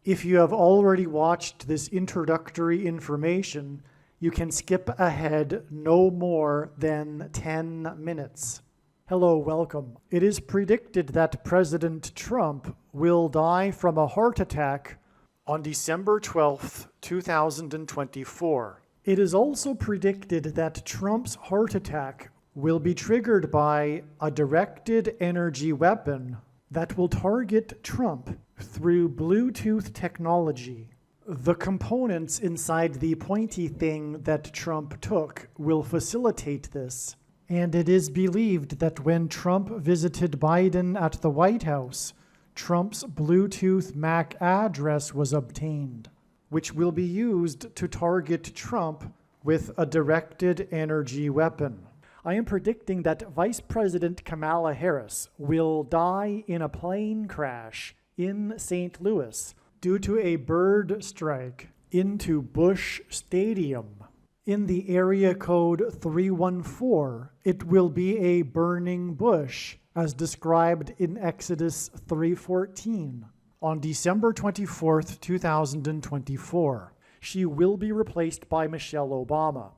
If you have already watched this introductory information, you can skip ahead no more than 10 minutes. Hello, welcome. It is predicted that President Trump will die from a heart attack on December 12th, 2024. It is also predicted that Trump's heart attack will be triggered by a directed energy weapon that will target Trump through Bluetooth technology. The components inside the pointy thing that Trump took will facilitate this, and it is believed that when Trump visited Biden at the White House, Trump's Bluetooth MAC address was obtained, which will be used to target Trump with a directed energy weapon. I am predicting that Vice President Kamala Harris will die in a plane crash in St. Louis due to a bird strike into Busch Stadium. In the area code 314, it will be a burning bush, as described in Exodus 3:14. On December 24th, 2024, she will be replaced by Michelle Obama.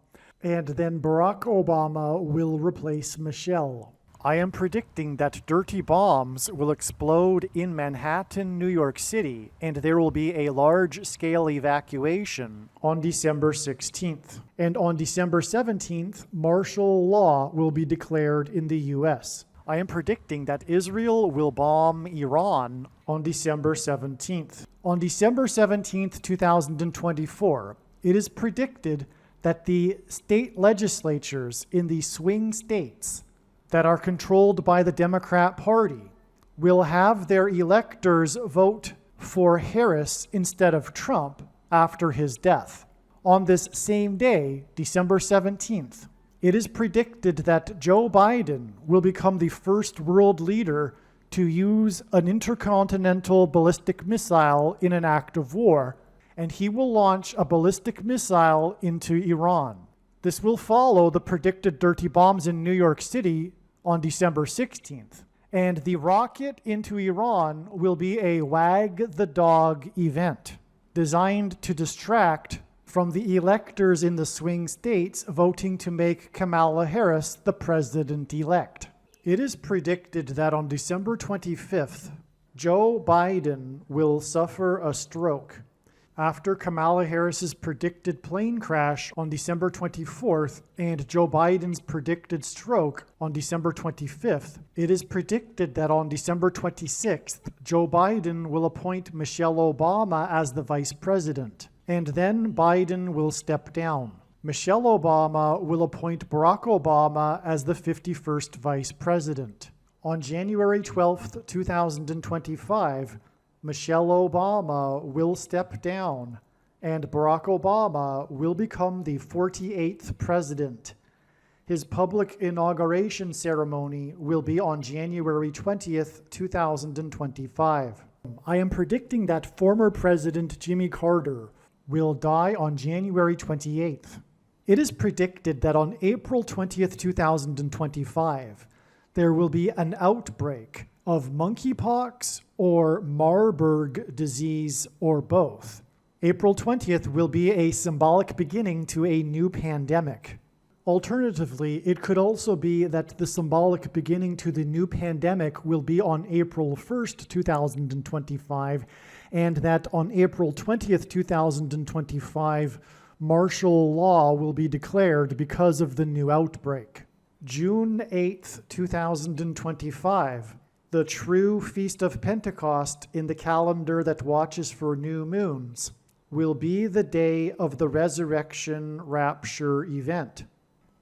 And then Barack Obama will replace Michelle. I am predicting that dirty bombs will explode in Manhattan, New York City, and there will be a large-scale evacuation on December 16th. And on December 17th, martial law will be declared in the U.S. I am predicting that Israel will bomb Iran on December 17th. On December 17th, 2024, it is predicted that the state legislatures in the swing states that are controlled by the Democrat Party will have their electors vote for Harris instead of Trump after his death. On this same day, December 17th, it is predicted that Joe Biden will become the first world leader to use an intercontinental ballistic missile in an act of war, and he will launch a ballistic missile into Iran. This will follow the predicted dirty bombs in New York City on December 16th. And the rocket into Iran will be a wag the dog event designed to distract from the electors in the swing states voting to make Kamala Harris the president-elect. It is predicted that on December 25th, Joe Biden will suffer a stroke. After Kamala Harris's predicted plane crash on December 24th and Joe Biden's predicted stroke on December 25th, it is predicted that on December 26th, Joe Biden will appoint Michelle Obama as the vice president, and then Biden will step down. Michelle Obama will appoint Barack Obama as the 51st vice president. On January 12th, 2025, Michelle Obama will step down, and Barack Obama will become the 48th president. His public inauguration ceremony will be on January 20th, 2025. I am predicting that former President Jimmy Carter will die on January 28th. It is predicted that on April 20th, 2025, there will be an outbreak of monkeypox or Marburg disease or both. April 20th will be a symbolic beginning to a new pandemic. Alternatively, it could also be that the symbolic beginning to the new pandemic will be on April 1st, 2025, and that on April 20th, 2025, martial law will be declared because of the new outbreak. June 8th, 2025, the true Feast of Pentecost in the calendar that watches for new moons, will be the day of the resurrection rapture event.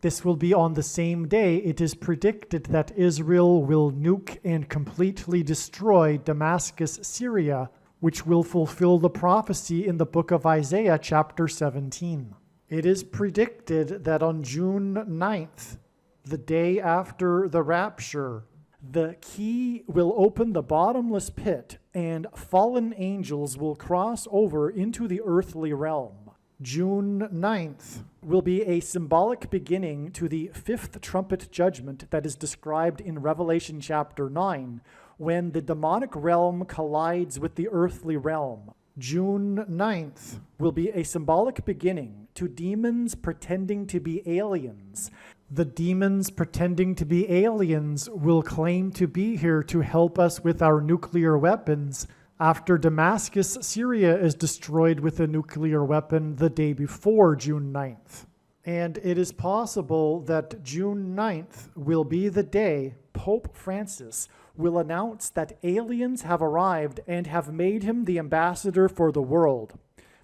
This will be on the same day it is predicted that Israel will nuke and completely destroy Damascus, Syria, which will fulfill the prophecy in the book of Isaiah, chapter 17. It is predicted that on June 9th, the day after the rapture, the key will open the bottomless pit and fallen angels will cross over into the earthly realm. June 9th will be a symbolic beginning to the fifth trumpet judgment that is described in Revelation chapter 9, when the demonic realm collides with the earthly realm. June 9th will be a symbolic beginning to demons pretending to be aliens. The demons pretending to be aliens will claim to be here to help us with our nuclear weapons after Damascus, Syria is destroyed with a nuclear weapon the day before June 9th. And it is possible that June 9th will be the day Pope Francis will announce that aliens have arrived and have made him the ambassador for the world.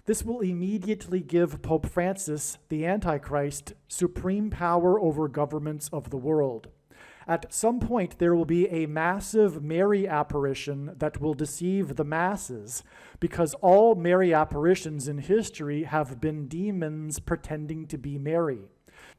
This will immediately give Pope Francis, the Antichrist, supreme power over governments of the world. At some point, there will be a massive Mary apparition that will deceive the masses, because all Mary apparitions in history have been demons pretending to be Mary.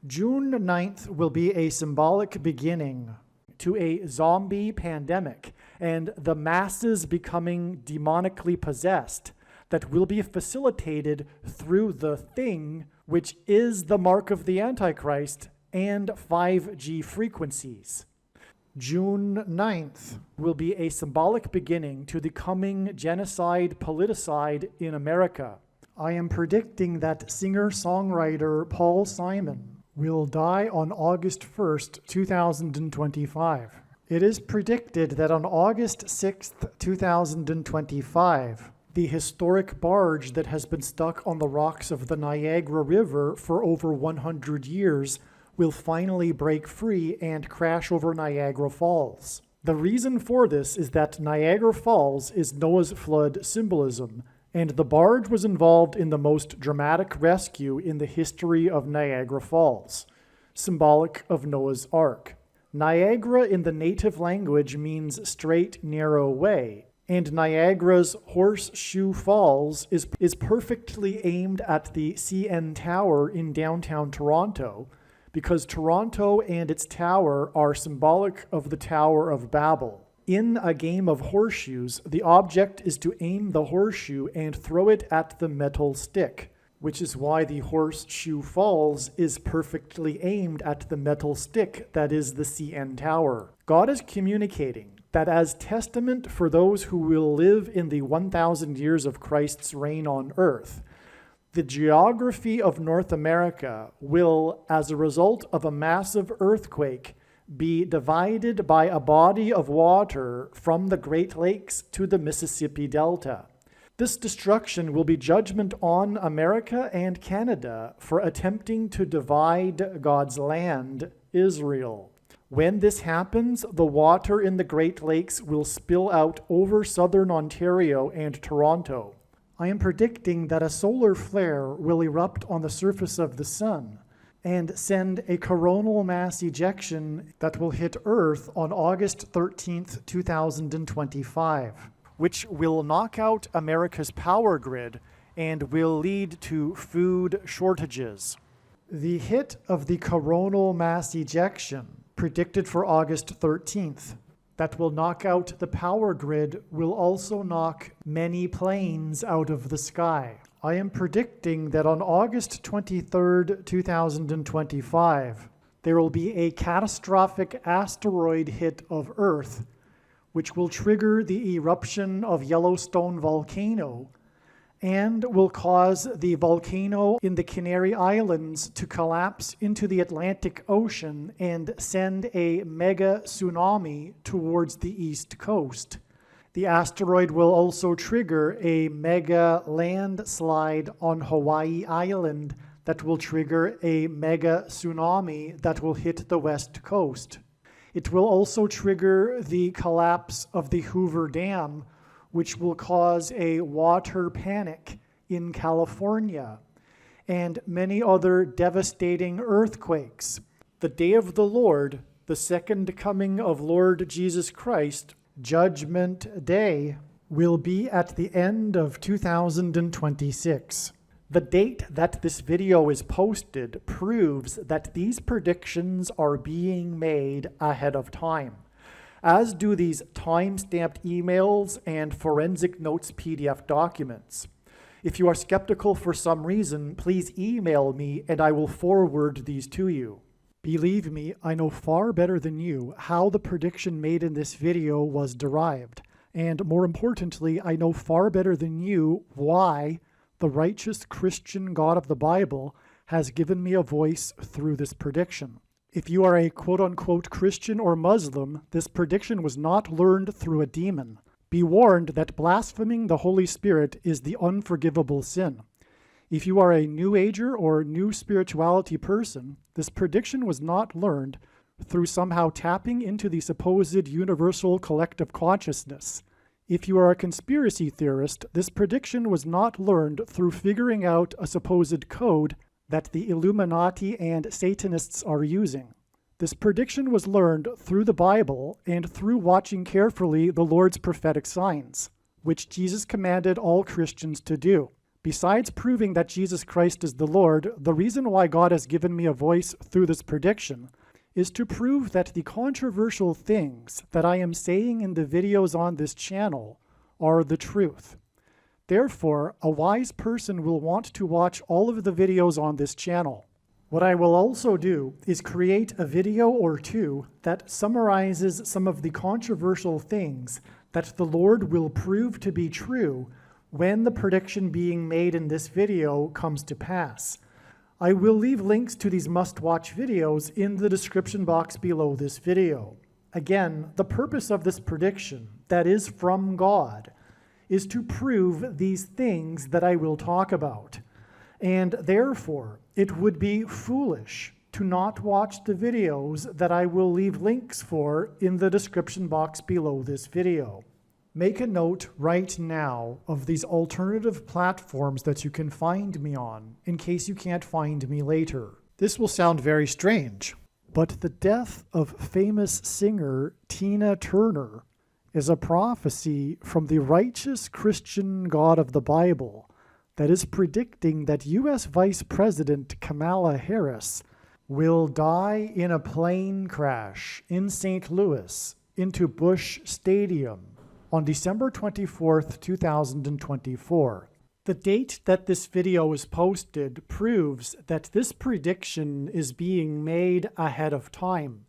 June 9th will be a symbolic beginning to a zombie pandemic and the masses becoming demonically possessed that will be facilitated through the thing, which is the mark of the Antichrist and 5G frequencies. June 9th will be a symbolic beginning to the coming genocide politicide in America. I am predicting that singer-songwriter Paul Simon will die on August 1st, 2025. It is predicted that on August 6th, 2025, the historic barge that has been stuck on the rocks of the Niagara River for over 100 years will finally break free and crash over Niagara Falls. The reason for this is that Niagara Falls is Noah's flood symbolism, and the barge was involved in the most dramatic rescue in the history of Niagara Falls, symbolic of Noah's Ark. Niagara in the native language means straight, narrow way, and Niagara's Horseshoe Falls is perfectly aimed at the CN Tower in downtown Toronto, because Toronto and its tower are symbolic of the Tower of Babel. In a game of horseshoes, the object is to aim the horseshoe and throw it at the metal stick, which is why the Horseshoe Falls is perfectly aimed at the metal stick that is the CN Tower. God is communicating that as testament for those who will live in the 1,000 years of Christ's reign on earth, the geography of North America will, as a result of a massive earthquake, be divided by a body of water from the Great Lakes to the Mississippi Delta. This destruction will be judgment on America and Canada for attempting to divide God's land, Israel. When this happens, the water in the Great Lakes will spill out over southern Ontario and Toronto. I am predicting that a solar flare will erupt on the surface of the sun and send a coronal mass ejection that will hit Earth on August 13th, 2025, which will knock out America's power grid and will lead to food shortages. The hit of the coronal mass ejection, predicted for August 13th, that will knock out the power grid will also knock many planes out of the sky. I am predicting that on August 23rd, 2025, there will be a catastrophic asteroid hit of Earth, which will trigger the eruption of Yellowstone volcano and will cause the volcano in the Canary Islands to collapse into the Atlantic Ocean and send a mega tsunami towards the East Coast. The asteroid will also trigger a mega landslide on Hawaii Island that will trigger a mega tsunami that will hit the West Coast. It will also trigger the collapse of the Hoover Dam, which will cause a water panic in California, and many other devastating earthquakes. The day of the Lord, the second coming of Lord Jesus Christ, Judgment Day, will be at the end of 2026. The date that this video is posted proves that these predictions are being made ahead of time, as do these time-stamped emails and forensic notes PDF documents. If you are skeptical for some reason, please email me and I will forward these to you. Believe me, I know far better than you how the prediction made in this video was derived. And more importantly, I know far better than you why the righteous Christian God of the Bible has given me a voice through this prediction. If you are a quote-unquote Christian or Muslim, this prediction was not learned through a demon. Be warned that blaspheming the Holy Spirit is the unforgivable sin. If you are a New Ager or New Spirituality person, this prediction was not learned through somehow tapping into the supposed universal collective consciousness. If you are a conspiracy theorist, this prediction was not learned through figuring out a supposed code that the Illuminati and Satanists are using. This prediction was learned through the Bible and through watching carefully the Lord's prophetic signs, which Jesus commanded all Christians to do. Besides proving that Jesus Christ is the Lord, the reason why God has given me a voice through this prediction is to prove that the controversial things that I am saying in the videos on this channel are the truth. Therefore, a wise person will want to watch all of the videos on this channel. What I will also do is create a video or two that summarizes some of the controversial things that the Lord will prove to be true when the prediction being made in this video comes to pass. I will leave links to these must-watch videos in the description box below this video. Again, the purpose of this prediction, that is from God, is to prove these things that I will talk about. And therefore, it would be foolish to not watch the videos that I will leave links for in the description box below this video. Make a note right now of these alternative platforms that you can find me on, in case you can't find me later. This will sound very strange, but the death of famous singer Tina Turner is a prophecy from the righteous Christian God of the Bible that is predicting that U.S. Vice President Kamala Harris will die in a plane crash in St. Louis into Busch Stadium on December 24th, 2024. The date that this video is posted proves that this prediction is being made ahead of time,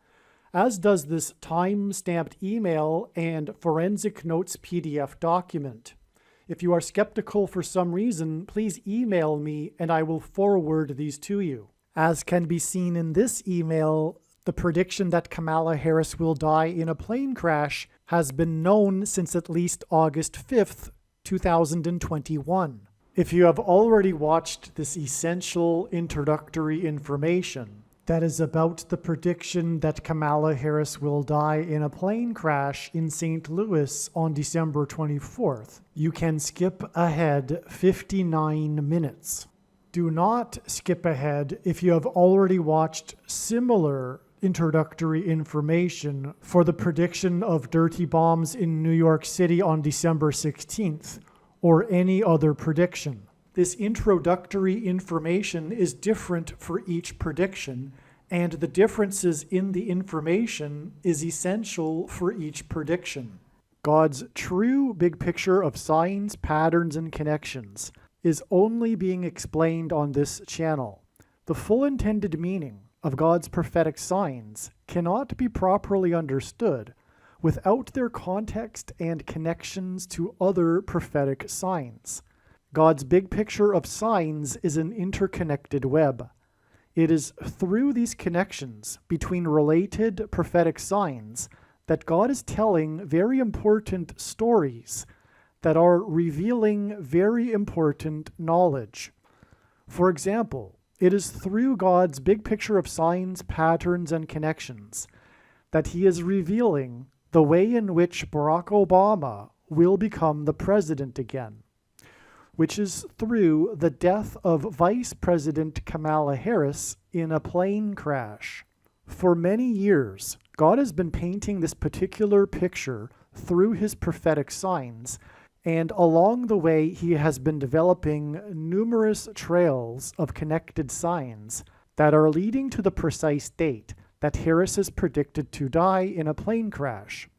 as does this time-stamped email and forensic notes PDF document. If you are skeptical for some reason, please email me and I will forward these to you. As can be seen in this email, the prediction that Kamala Harris will die in a plane crash has been known since at least August 5th, 2021. If you have already watched this essential introductory information that is about the prediction that Kamala Harris will die in a plane crash in St. Louis on December 24th, you can skip ahead 59 minutes. Do not skip ahead if you have already watched similar introductory information for the prediction of dirty bombs in New York City on December 16th, or any other prediction. This introductory information is different for each prediction, and the differences in the information is essential for each prediction. God's true big picture of signs, patterns, and connections is only being explained on this channel. The full intended meaning of God's prophetic signs cannot be properly understood without their context and connections to other prophetic signs. God's big picture of signs is an interconnected web. It is through these connections between related prophetic signs that God is telling very important stories that are revealing very important knowledge. For example, it is through God's big picture of signs, patterns, and connections that he is revealing the way in which Barack Obama will become the president again, which is through the death of Vice President Kamala Harris in a plane crash. For many years, God has been painting this particular picture through his prophetic signs, and along the way, he has been developing numerous trails of connected signs that are leading to the precise date that Harris is predicted to die in a plane crash.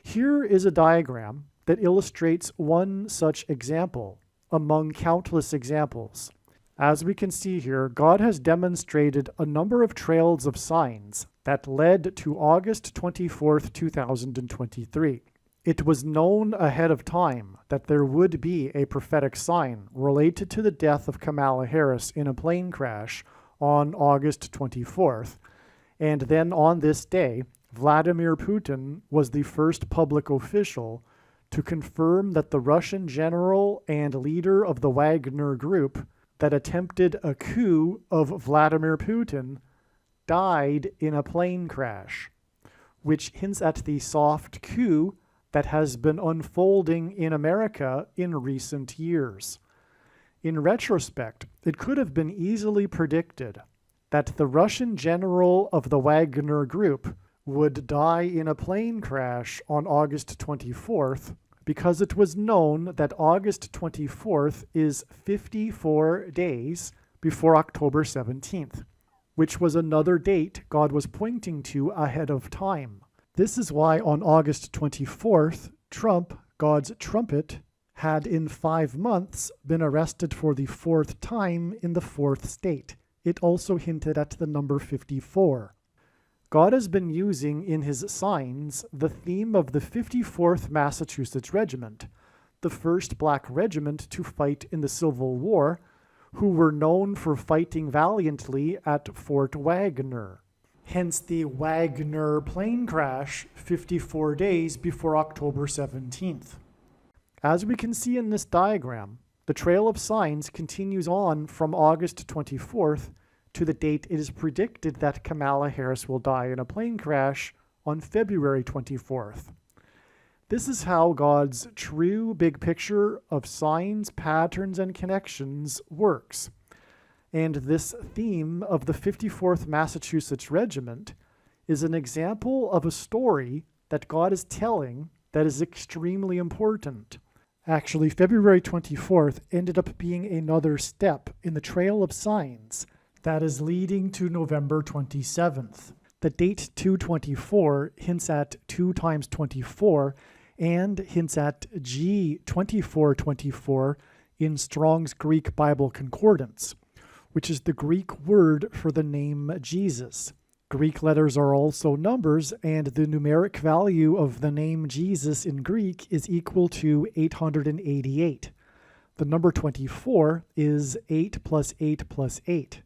Here is a diagram that illustrates one such example among countless examples. As we can see here, God has demonstrated a number of trails of signs that led to August 24th, 2023. It was known ahead of time that there would be a prophetic sign related to the death of Kamala Harris in a plane crash on August 24th, and then on this day, Vladimir Putin was the first public official to confirm that the Russian general and leader of the Wagner Group that attempted a coup of Vladimir Putin died in a plane crash, which hints at the soft coup that has been unfolding in America in recent years. In retrospect, it could have been easily predicted that the Russian general of the Wagner Group would die in a plane crash on August 24th because it was known that August 24th is 54 days before October 17th, which was another date God was pointing to ahead of time. This is why on August 24th, Trump, God's trumpet, had in 5 months been arrested for the 4th time in the 4th state. It also hinted at the number 54. God has been using in his signs the theme of the 54th Massachusetts Regiment, the first black regiment to fight in the Civil War, who were known for fighting valiantly at Fort Wagner. Hence the Wagner plane crash 54 days before October 17th. As we can see in this diagram, the trail of signs continues on from August 24th to the date it is predicted that Kamala Harris will die in a plane crash on February 24th. This is how God's true big picture of signs, patterns, and connections works. And this theme of the 54th Massachusetts Regiment is an example of a story that God is telling that is extremely important. Actually, February 24th ended up being another step in the trail of signs that is leading to November 27th. The date 224 hints at 2 times 24 and hints at G 2424 in Strong's Greek Bible Concordance, which is the Greek word for the name Jesus. Greek letters are also numbers, and the numeric value of the name Jesus in Greek is equal to 888. The number 24 is 8 plus 8 plus 8.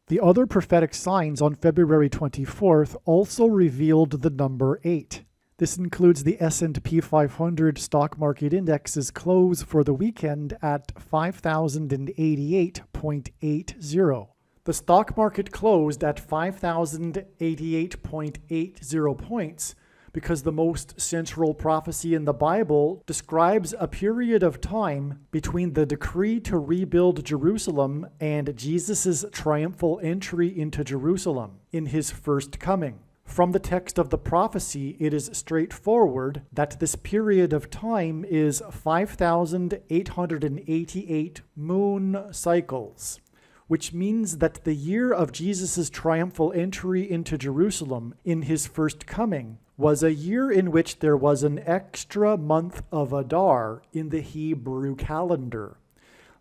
The other prophetic signs on February 24th also revealed the number 8. This includes the S&P 500 stock market index's close for the weekend at 5,088.80. The stock market closed at 5,088.80 points because the most central prophecy in the Bible describes a period of time between the decree to rebuild Jerusalem and Jesus' triumphal entry into Jerusalem in his first coming. From the text of the prophecy, it is straightforward that this period of time is 5,888 moon cycles, which means that the year of Jesus' triumphal entry into Jerusalem in his first coming was a year in which there was an extra month of Adar in the Hebrew calendar.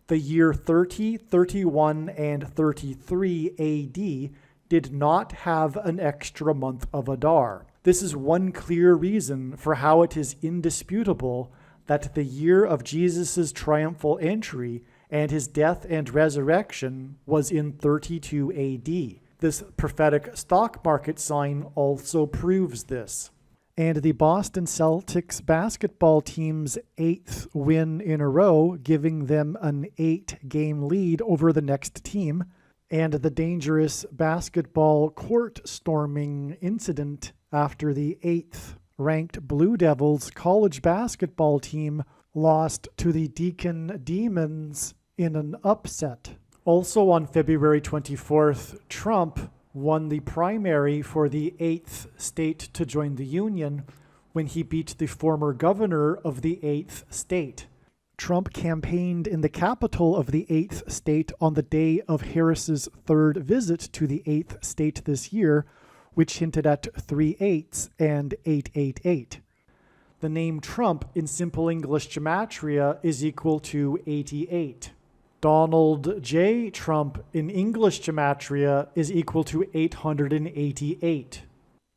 The year 30, 31, and 33 AD did not have an extra month of Adar. This is one clear reason for how it is indisputable that the year of Jesus' triumphal entry and his death and resurrection was in 32 AD. This prophetic stock market sign also proves this. And the Boston Celtics basketball team's 8th win in a row, giving them an 8-game lead over the next team, and the dangerous basketball court storming incident after the 8th ranked Blue Devils college basketball team lost to the Deacon Demons in an upset. Also on February 24th, Trump won the primary for the 8th state to join the Union when he beat the former governor of the 8th state. Trump campaigned in the capital of the 8th state on the day of Harris's 3rd visit to the 8th state this year, which hinted at 3 8s and 888. The name Trump in Simple English Gematria is equal to 88. Donald J. Trump in English Gematria is equal to 888.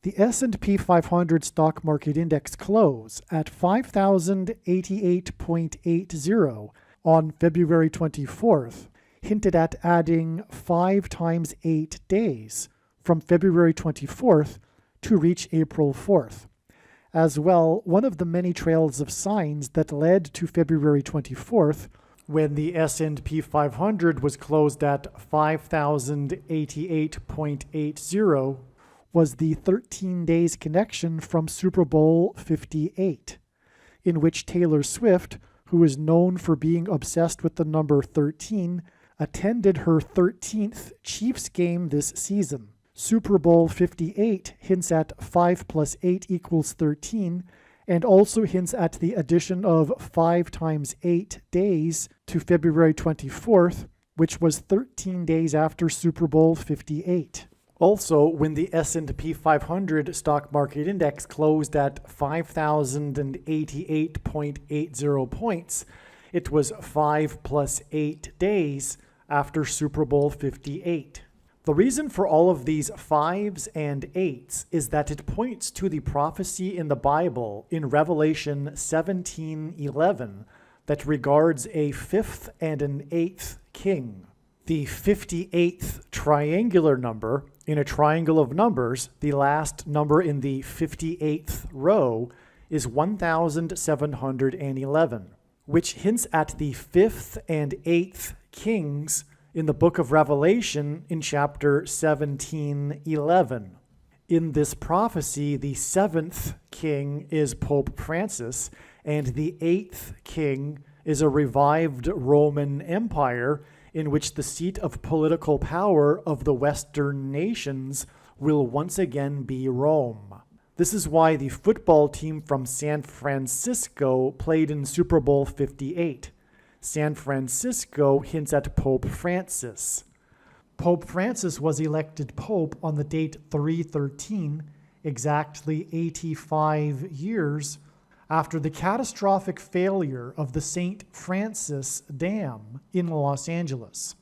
The S&P 500 stock market index close at 5,088.80 on February 24th hinted at adding 5 times 8 days from February 24th to reach April 4th. As well, one of the many trails of signs that led to February 24th, when the S&P 500 was closed at 5,088.80, was the 13 days connection from Super Bowl 58, in which Taylor Swift, who is known for being obsessed with the number 13, attended her 13th Chiefs game this season. Super Bowl 58 hints at 5 plus 8 equals 13, and also hints at the addition of 5 times 8 days to February 24th, which was 13 days after Super Bowl 58. Also, when the S&P 500 stock market index closed at 5,088.80 points, it was 5 plus 8 days after Super Bowl 58. The reason for all of these 5s and 8s is that it points to the prophecy in the Bible in Revelation 17:11 that regards a 5th and an 8th king. The 58th triangular number in a triangle of numbers, the last number in the 58th row, is 1711, which hints at the 5th and 8th kings in the book of Revelation in chapter 17:11. In this prophecy, the 7th king is Pope Francis, and the 8th king is a revived Roman Empire in which the seat of political power of the Western nations will once again be Rome. This is why the football team from San Francisco played in Super Bowl 58. San Francisco hints at Pope Francis. Pope Francis was elected Pope on the date 3/13, exactly 85 years after the catastrophic failure of the St. Francis Dam in Los Angeles,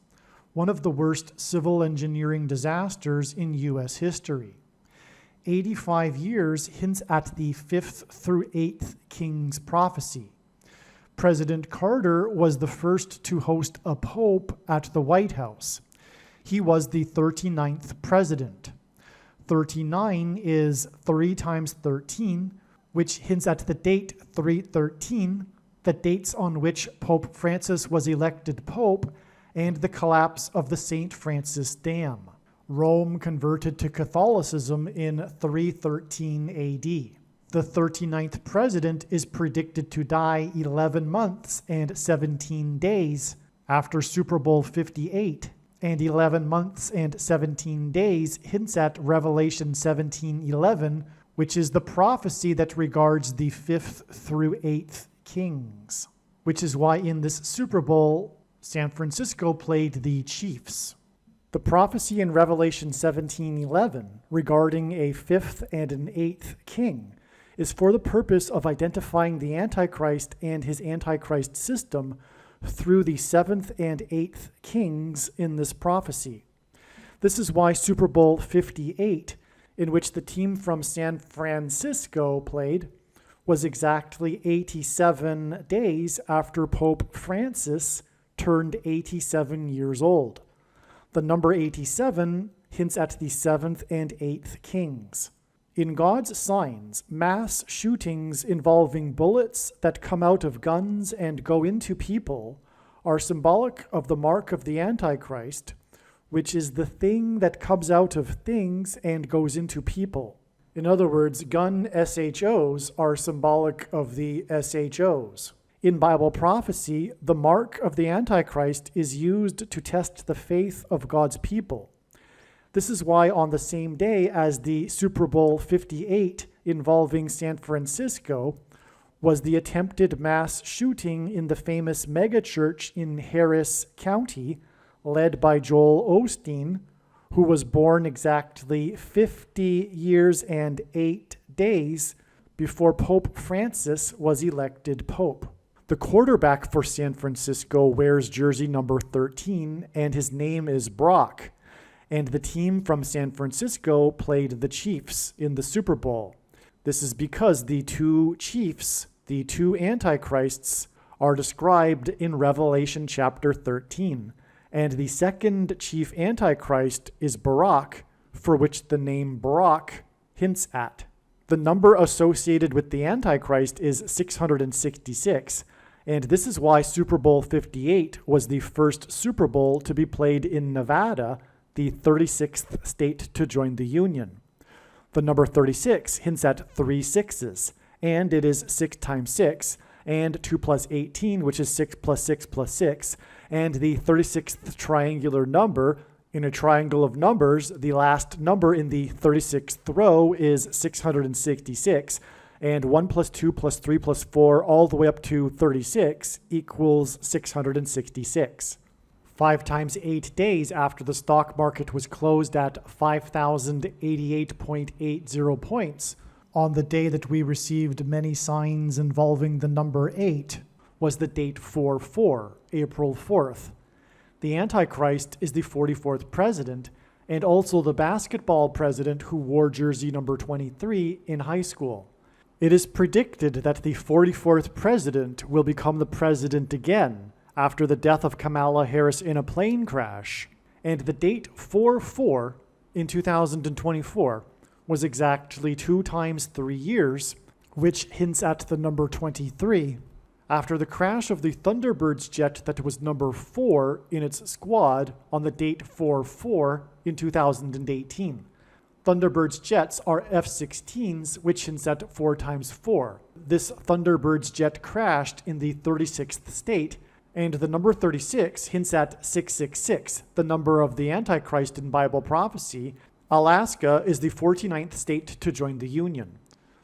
one of the worst civil engineering disasters in U.S. history. 85 years hints at the 5th through 8th king's prophecy. President Carter was the first to host a pope at the White House. He was the 39th president. 39 is 3 times 13, which hints at the date 313, the dates on which Pope Francis was elected pope, and the collapse of the St. Francis Dam. Rome converted to Catholicism in 313 AD. The 39th president is predicted to die 11 months and 17 days after Super Bowl 58, and 11 months and 17 days hints at Revelation 17:11, which is the prophecy that regards the 5th through 8th kings, which is why in this Super Bowl, San Francisco played the Chiefs. The prophecy in Revelation 17:11 regarding a 5th and an 8th king is for the purpose of identifying the Antichrist and his Antichrist system through the 7th and 8th kings in this prophecy. This is why Super Bowl 58, in which the team from San Francisco played, was exactly 87 days after Pope Francis turned 87 years old. The number 87 hints at the 7th and 8th kings. In God's signs, mass shootings involving bullets that come out of guns and go into people are symbolic of the mark of the Antichrist, which is the thing that comes out of things and goes into people. In other words, gun SHOs are symbolic of the SHOs. In Bible prophecy, the mark of the Antichrist is used to test the faith of God's people. This is why on the same day as the Super Bowl 58 involving San Francisco was the attempted mass shooting in the famous megachurch in Harris County, led by Joel Osteen, who was born exactly 50 years and 8 days before Pope Francis was elected pope. The quarterback for San Francisco wears jersey number 13, and his name is Brock. and the team from San Francisco played the Chiefs in the Super Bowl. This is because the two chiefs, the two antichrists, are described in Revelation chapter 13, and the second chief antichrist is Barak, for which the name Barak hints at. The number associated with the Antichrist is 666, and this is why Super Bowl 58 was the first Super Bowl to be played in Nevada, the 36th state to join the Union. The number 36 hints at 3 sixes, and it is 6 times 6, and 2 plus 18, which is 6 plus 6 plus 6, and the 36th triangular number. In a triangle of numbers, the last number in the 36th row is 666, and 1 plus 2 plus 3 plus 4 all the way up to 36 equals 666. 5 times 8 days after the stock market was closed at 5,088.80 points, on the day that we received many signs involving the number 8, was the date 4/4, April 4th. The Antichrist is the 44th president, and also the basketball president who wore jersey number 23 in high school. It is predicted that the 44th president will become the president again after the death of Kamala Harris in a plane crash, and the date 4/4 in 2024 was exactly 2 times 3 years, which hints at the number 23. After the crash of the Thunderbirds jet that was number 4 in its squad on the date 4/4 in 2018. Thunderbirds jets are F-16s, which hints at 4 times 4. This Thunderbirds jet crashed in the 36th state, and the number 36 hints at 666, the number of the Antichrist in Bible prophecy. Alaska is the 49th state to join the Union.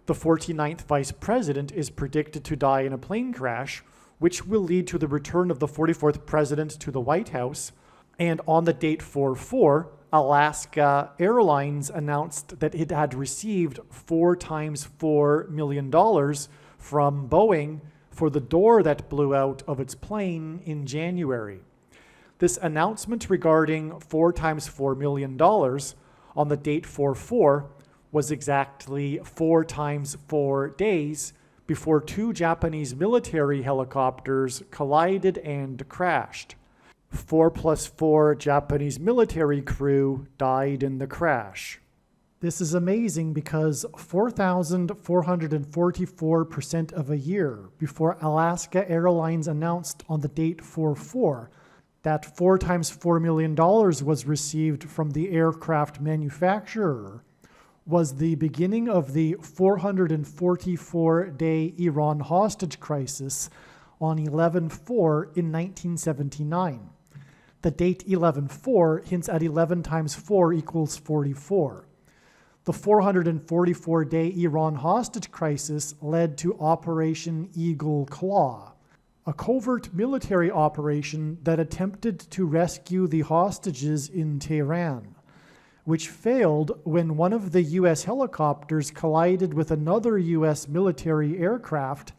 The 49th vice president is predicted to die in a plane crash, which will lead to the return of the 44th president to the White House. And on the date 4/4, Alaska Airlines announced that it had received $4 times $4 million from Boeing for the door that blew out of its plane in January. This announcement regarding $4 times $4 million on the date 4/4 was exactly 4 times 4 days before 2 Japanese military helicopters collided and crashed. 4 plus 4 Japanese military crew died in the crash. This is amazing because 4,444% of a year before Alaska Airlines announced on the date 4/4 that $4 times $4 million was received from the aircraft manufacturer was the beginning of the 444-day Iran hostage crisis on 11/4 in 1979. The date 11/4 hints at 11 times 4 equals 44. The 444-day Iran hostage crisis led to Operation Eagle Claw, a covert military operation that attempted to rescue the hostages in Tehran, which failed when one of the U.S. helicopters collided with another U.S. military aircraft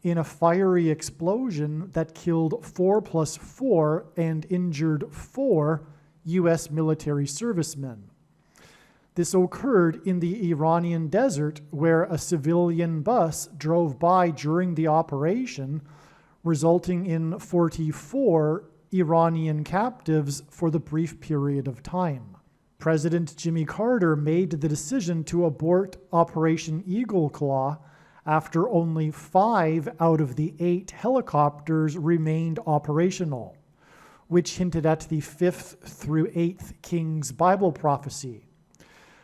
in a fiery explosion that killed 4 plus 4 and injured 4 U.S. military servicemen. This occurred in the Iranian desert, where a civilian bus drove by during the operation, resulting in 44 Iranian captives for the brief period of time. President Jimmy Carter made the decision to abort Operation Eagle Claw after only 5 out of the 8 helicopters remained operational, which hinted at the 5th through 8th Kings Bible prophecy.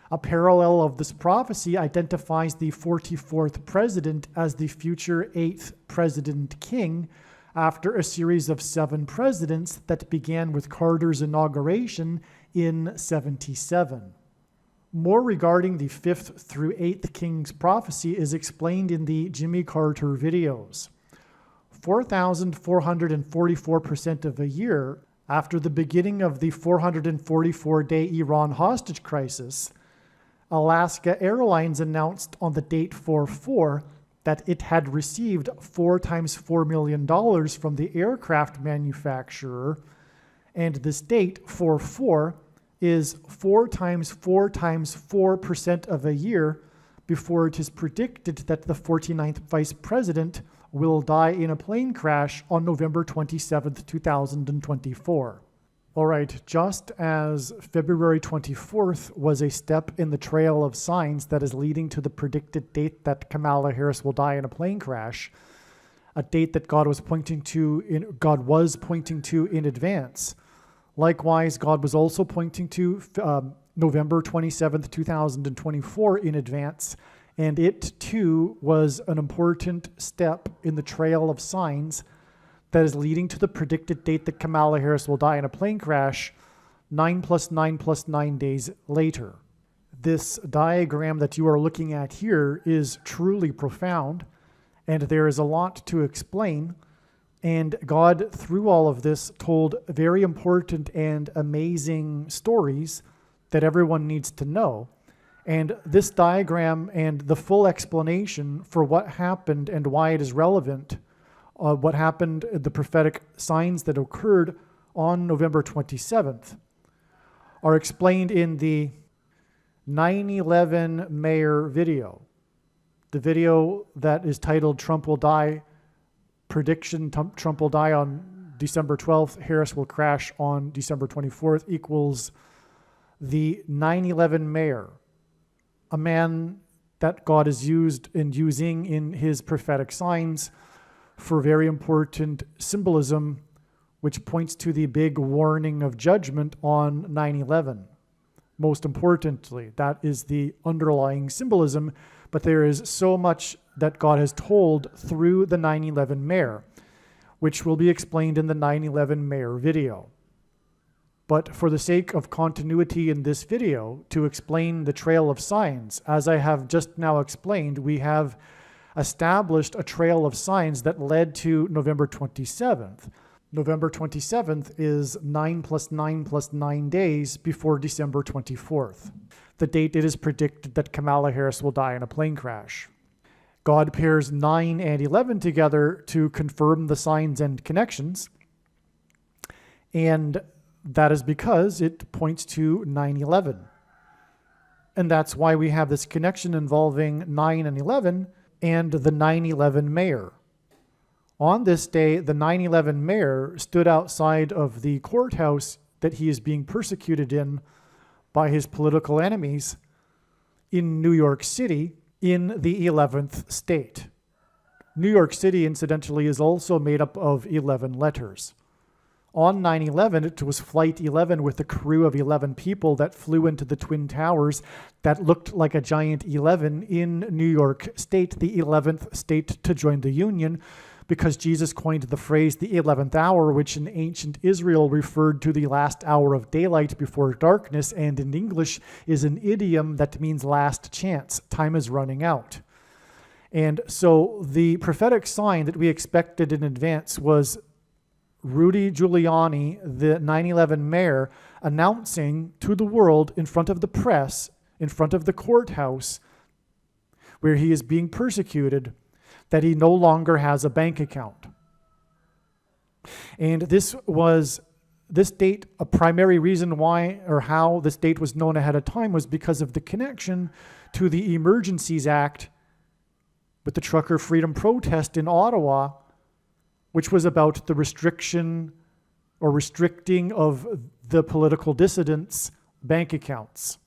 A parallel of this prophecy identifies the 44th president as the future 8th president king after a series of 7 presidents that began with Carter's inauguration in 77. More regarding the 5th through 8th Kings prophecy is explained in the Jimmy Carter videos. 4,444% of a year after the beginning of the 444-day Iran hostage crisis, Alaska Airlines announced on the date 4/4 that it had received $4 times $4 million from the aircraft manufacturer, and this date 4/4 is 4 times 4 times 4% of a year before it is predicted that the 49th vice president will die in a plane crash on November 27th, 2024. All right, just as February 24th was a step in the trail of signs that is leading to the predicted date that Kamala Harris will die in a plane crash, a date that God was pointing to in advance. Likewise, God was also pointing to November 27th, 2024 in advance, and it too was an important step in the trail of signs that is leading to the predicted date that Kamala Harris will die in a plane crash 9 plus 9 plus 9 days later. This diagram that you are looking at here is truly profound, and there is a lot to explain. And God, through all of this, told very important and amazing stories that everyone needs to know. And this diagram and the full explanation for what happened and why it is relevant, what happened, the prophetic signs that occurred on November 27th, are explained in the 9/11 Mayor video. The video that is titled Trump Will Die, Prediction Trump Will Die on December 12th, Harris Will Crash on December 24th, equals the 9/11 Mayor, a man that God is using in his prophetic signs for very important symbolism, which points to the big warning of judgment on 9/11. Most importantly, that is the underlying symbolism, but there is so much that God has told through the 9/11 Mayor, which will be explained in the 9/11 Mayor video. But for the sake of continuity in this video, to explain the trail of signs, as I have just now explained, we have established a trail of signs that led to November 27th. November 27th is 9 plus 9 plus 9 days before December 24th, the date it is predicted that Kamala Harris will die in a plane crash. God pairs 9 and 11 together to confirm the signs and connections, and that is because it points to 9/11. And that's why we have this connection involving 9 and 11 and the 9/11 Mayor. On this day, the 9/11 Mayor stood outside of the courthouse that he is being persecuted in by his political enemies in New York City, in the 11th state. New York City, incidentally, is also made up of 11 letters. On 9/11, it was Flight 11 with a crew of 11 people that flew into the Twin Towers that looked like a giant 11 in New York State, the 11th state to join the Union, because Jesus coined the phrase the 11th hour, which in ancient Israel referred to the last hour of daylight before darkness, and in English is an idiom that means last chance. Time is running out. And so the prophetic sign that we expected in advance was Rudy Giuliani, the 9/11 Mayor, announcing to the world in front of the press, in front of the courthouse, where he is being persecuted, that he no longer has a bank account. And this date, a primary reason why or how this date was known ahead of time was because of the connection to the Emergencies Act with the trucker freedom protest in Ottawa, which was about the restriction or restricting of the political dissidents' bank accounts.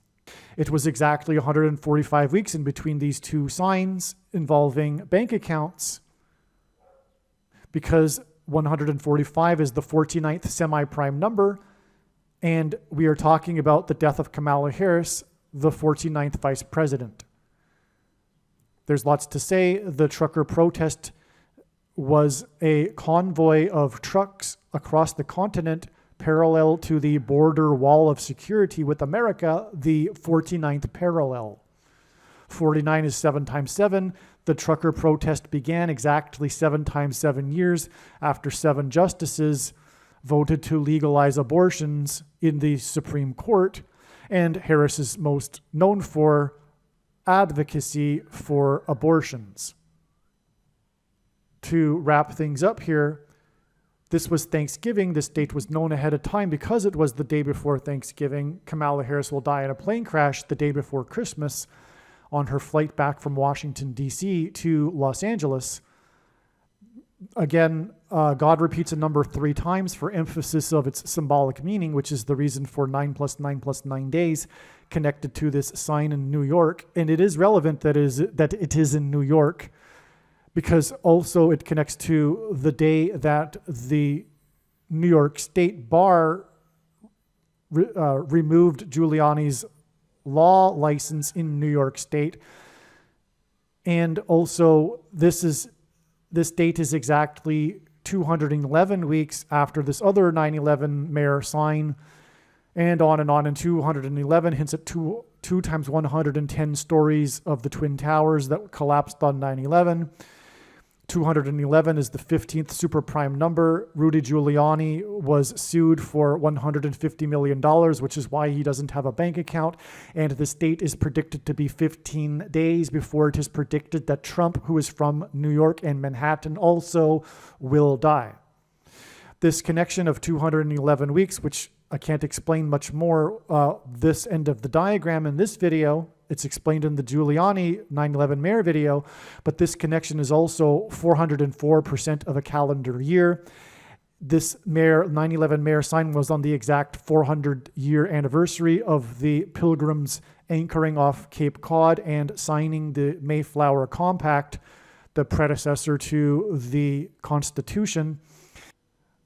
It was exactly 145 weeks in between these two signs involving bank accounts, because 145 is the 49th semi-prime number, and we are talking about the death of Kamala Harris, the 49th vice president. There's lots to say. The trucker protest was a convoy of trucks across the continent parallel to the border wall of security with America, the 49th parallel. 49 is 7 times 7. The trucker protest began exactly 7 times 7 years after 7 justices voted to legalize abortions in the Supreme Court, and Harris is most known for advocacy for abortions. To wrap things up here, This was Thanksgiving. This date was known ahead of time because it was the day before Thanksgiving. Kamala Harris will die in a plane crash the day before Christmas on her flight back from Washington, D.C. to Los Angeles. Again, God repeats a number 3 times for emphasis of its symbolic meaning, which is the reason for 9 + 9 + 9 days connected to this sign in New York. And it is relevant that it is in New York, because also it connects to the day that the New York State Bar removed Giuliani's law license in New York State. And also this date is exactly 211 weeks after this other 9/11 mayor sign, and on, and 211 hints at 2 times 110 stories of the Twin Towers that collapsed on 9/11. 211 is the 15th super prime number. Rudy Giuliani was sued for $150 million, which is why he doesn't have a bank account. And this date is predicted to be 15 days before it is predicted that Trump, who is from New York and Manhattan, also will die. This connection of 211 weeks, which I can't explain much more, this end of the diagram in this video, it's explained in the Giuliani 9/11 mayor video, but this connection is also 404% of a calendar year. This 9/11 mayor sign was on the exact 400-year anniversary of the Pilgrims anchoring off Cape Cod and signing the Mayflower Compact, the predecessor to the Constitution.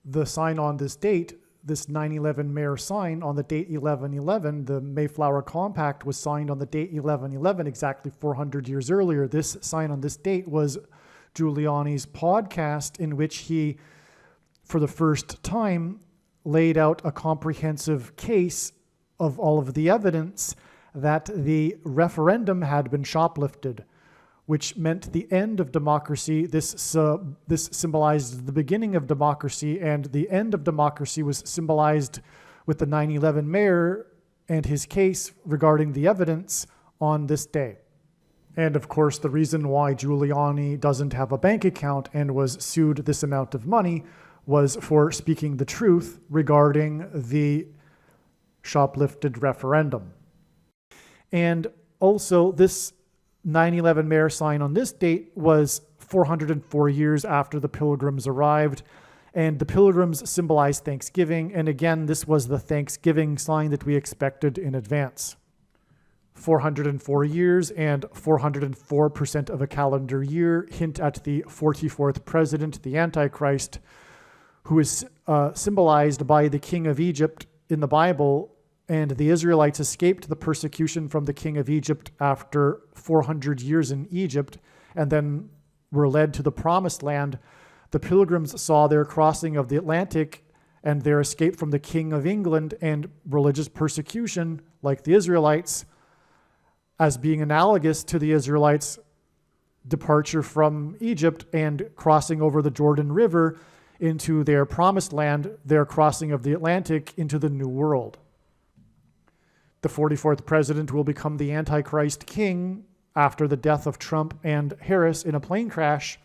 The sign on this date, this 9/11 mayor sign on the date 11/11, the Mayflower Compact was signed on the date 11/11, exactly 400 years earlier. This sign on this date was Giuliani's podcast, in which he, for the first time, laid out a comprehensive case of all of the evidence that the referendum had been shoplifted, which meant the end of democracy. This symbolized the beginning of democracy, and the end of democracy was symbolized with the 9/11 mayor and his case regarding the evidence on this day. And of course, the reason why Giuliani doesn't have a bank account and was sued this amount of money was for speaking the truth regarding the shoplifted referendum. And also, this 9/11 mayor sign on this date was 404 years after the Pilgrims arrived, and the Pilgrims symbolized Thanksgiving, and again, this was the Thanksgiving sign that we expected in advance. 404 years and 404% of a calendar year hint at the 44th president, the Antichrist, who is symbolized by the king of Egypt in the Bible. And the Israelites escaped the persecution from the king of Egypt after 400 years in Egypt, and then were led to the promised land. The Pilgrims saw their crossing of the Atlantic and their escape from the king of England and religious persecution, like the Israelites, as being analogous to the Israelites' departure from Egypt and crossing over the Jordan River into their promised land, their crossing of the Atlantic into the New World. The 44th president will become the Antichrist king after the death of Trump and Harris in a plane crash.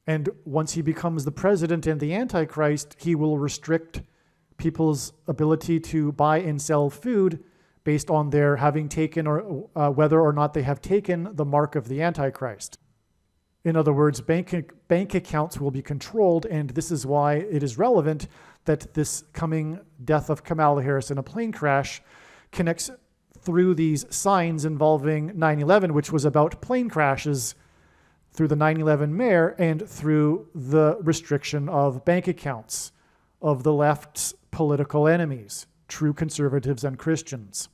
And once he becomes the president and the Antichrist, he will restrict people's ability to buy and sell food based on their having taken or whether or not they have taken the mark of the Antichrist. In other words, bank accounts will be controlled, and this is why it is relevant that this coming death of Kamala Harris in a plane crash connects through these signs involving 9/11, which was about plane crashes, through the 9/11 mayor, and through the restriction of bank accounts of the left's political enemies, true conservatives and Christians.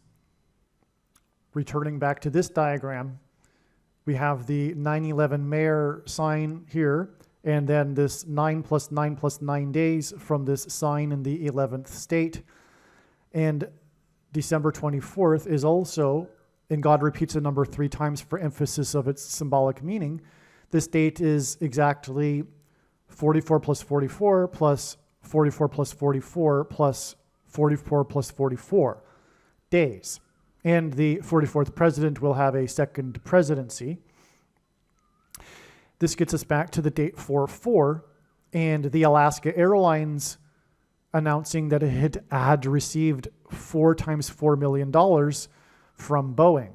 Returning back to this diagram, we have the 9/11 mayor sign here, and then this 9 + 9 + 9 days from this sign in the 11th state. And December 24th is also, and God repeats the number 3 times for emphasis of its symbolic meaning. This date is exactly 44 + 44 + 44 + 44 + 44 + 44 days. And the 44th president will have a second presidency. This gets us back to the date 4/4, and the Alaska Airlines announcing that it had received 4 times $4 million from Boeing.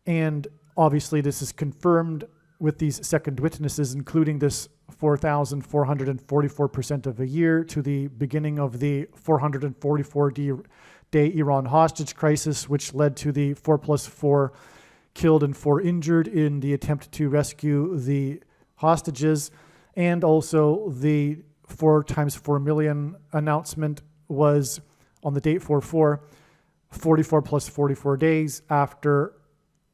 And obviously this is confirmed with these second witnesses, including this 4,444% of a year to the beginning of the 444-day Iran hostage crisis, which led to the 4+4 killed and 4 injured in the attempt to rescue the hostages. And also the 4 times 4 million announcement was on the date 4/4, 44 plus 44 days after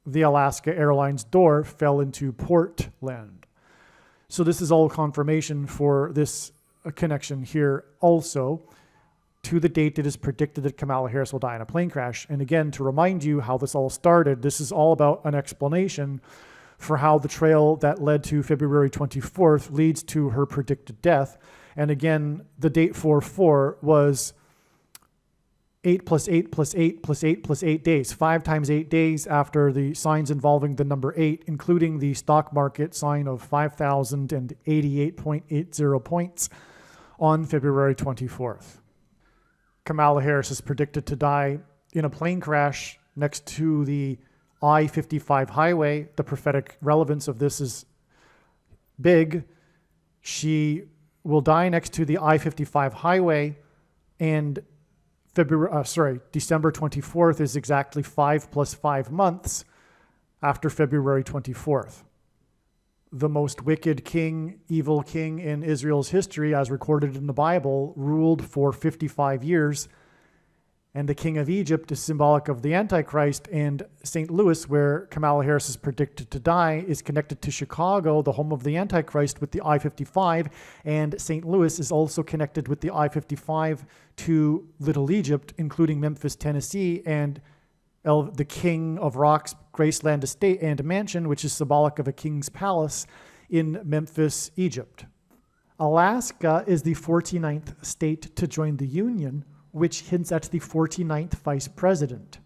the Alaska Airlines door fell into Portland. So this is all confirmation for this connection here also to the date it is predicted that Kamala Harris will die in a plane crash. And again, to remind you how this all started, this is all about an explanation for how the trail that led to February 24th leads to her predicted death. And again, the date 4/4 was 8 plus 8 plus 8 plus 8 plus 8 days, 5 times 8 days after the signs involving the number 8, including the stock market sign of 5,088.80 points on February 24th. Kamala Harris is predicted to die in a plane crash next to the I-55 highway. The prophetic relevance of this is big. She will die next to the I-55 highway, and December 24th is exactly 5 plus 5 months after February 24th. The most wicked king, evil king in Israel's history, as recorded in the Bible, ruled for 55 years. And the king of Egypt is symbolic of the Antichrist, and St. Louis, where Kamala Harris is predicted to die, is connected to Chicago, the home of the Antichrist, with the I-55, and St. Louis is also connected with the I-55 to Little Egypt, including Memphis, Tennessee, and the King of Rock's Graceland estate and mansion, which is symbolic of a king's palace in Memphis, Egypt. Alaska is the 49th state to join the Union, which hints at the 49th vice president.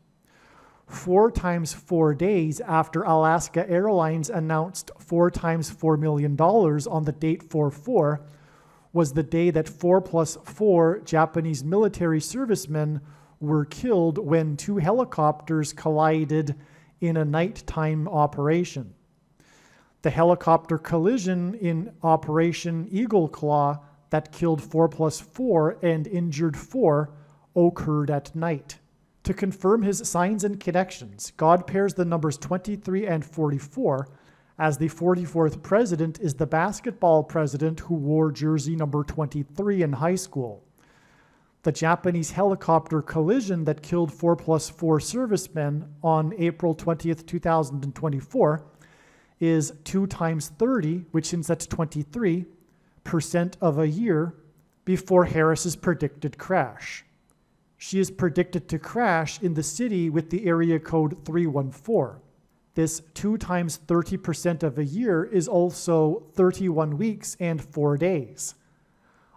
4 times 4 days after Alaska Airlines announced 4 times $4 million on the date 4/4 was the day that 4+4 Japanese military servicemen were killed when 2 helicopters collided in a nighttime operation. The helicopter collision in Operation Eagle Claw that killed 4+4 and injured 4 occurred at night. To confirm his signs and connections, God pairs the numbers 23 and 44, as the 44th president is the basketball president who wore jersey number 23 in high school. The Japanese helicopter collision that killed 4+4 servicemen on April 20th, 2024 is 2 times 30, which hints at 23% of a year before Harris's predicted crash. She is predicted to crash in the city with the area code 314. This 2 times 30% of a year is also 31 weeks and 4 days.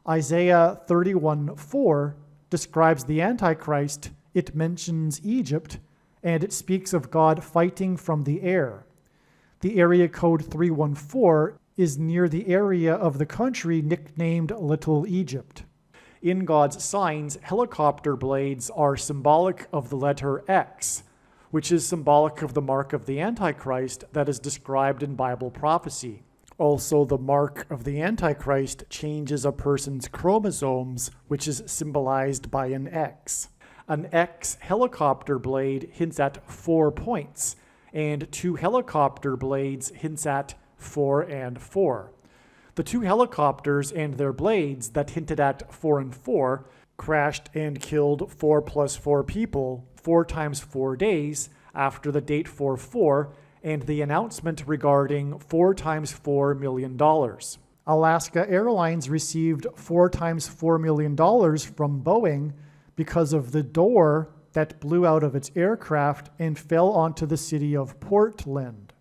Isaiah 31:4 describes the Antichrist. It mentions Egypt, and it speaks of God fighting from the air. The area code 314 is near the area of the country nicknamed Little Egypt. In God's signs, helicopter blades are symbolic of the letter X, which is symbolic of the mark of the Antichrist that is described in Bible prophecy. Also, the mark of the Antichrist changes a person's chromosomes, which is symbolized by an X. An X helicopter blade hints at 4 points, and 2 helicopter blades hints at 4 and 4. The 2 helicopters and their blades that hinted at 4 and 4 crashed and killed 4+4 people 4 times 4 days after the date 4/4 and the announcement regarding 4 times $4 million. Alaska Airlines received 4 times $4 million from Boeing because of the door that blew out of its aircraft and fell onto the city of Portland.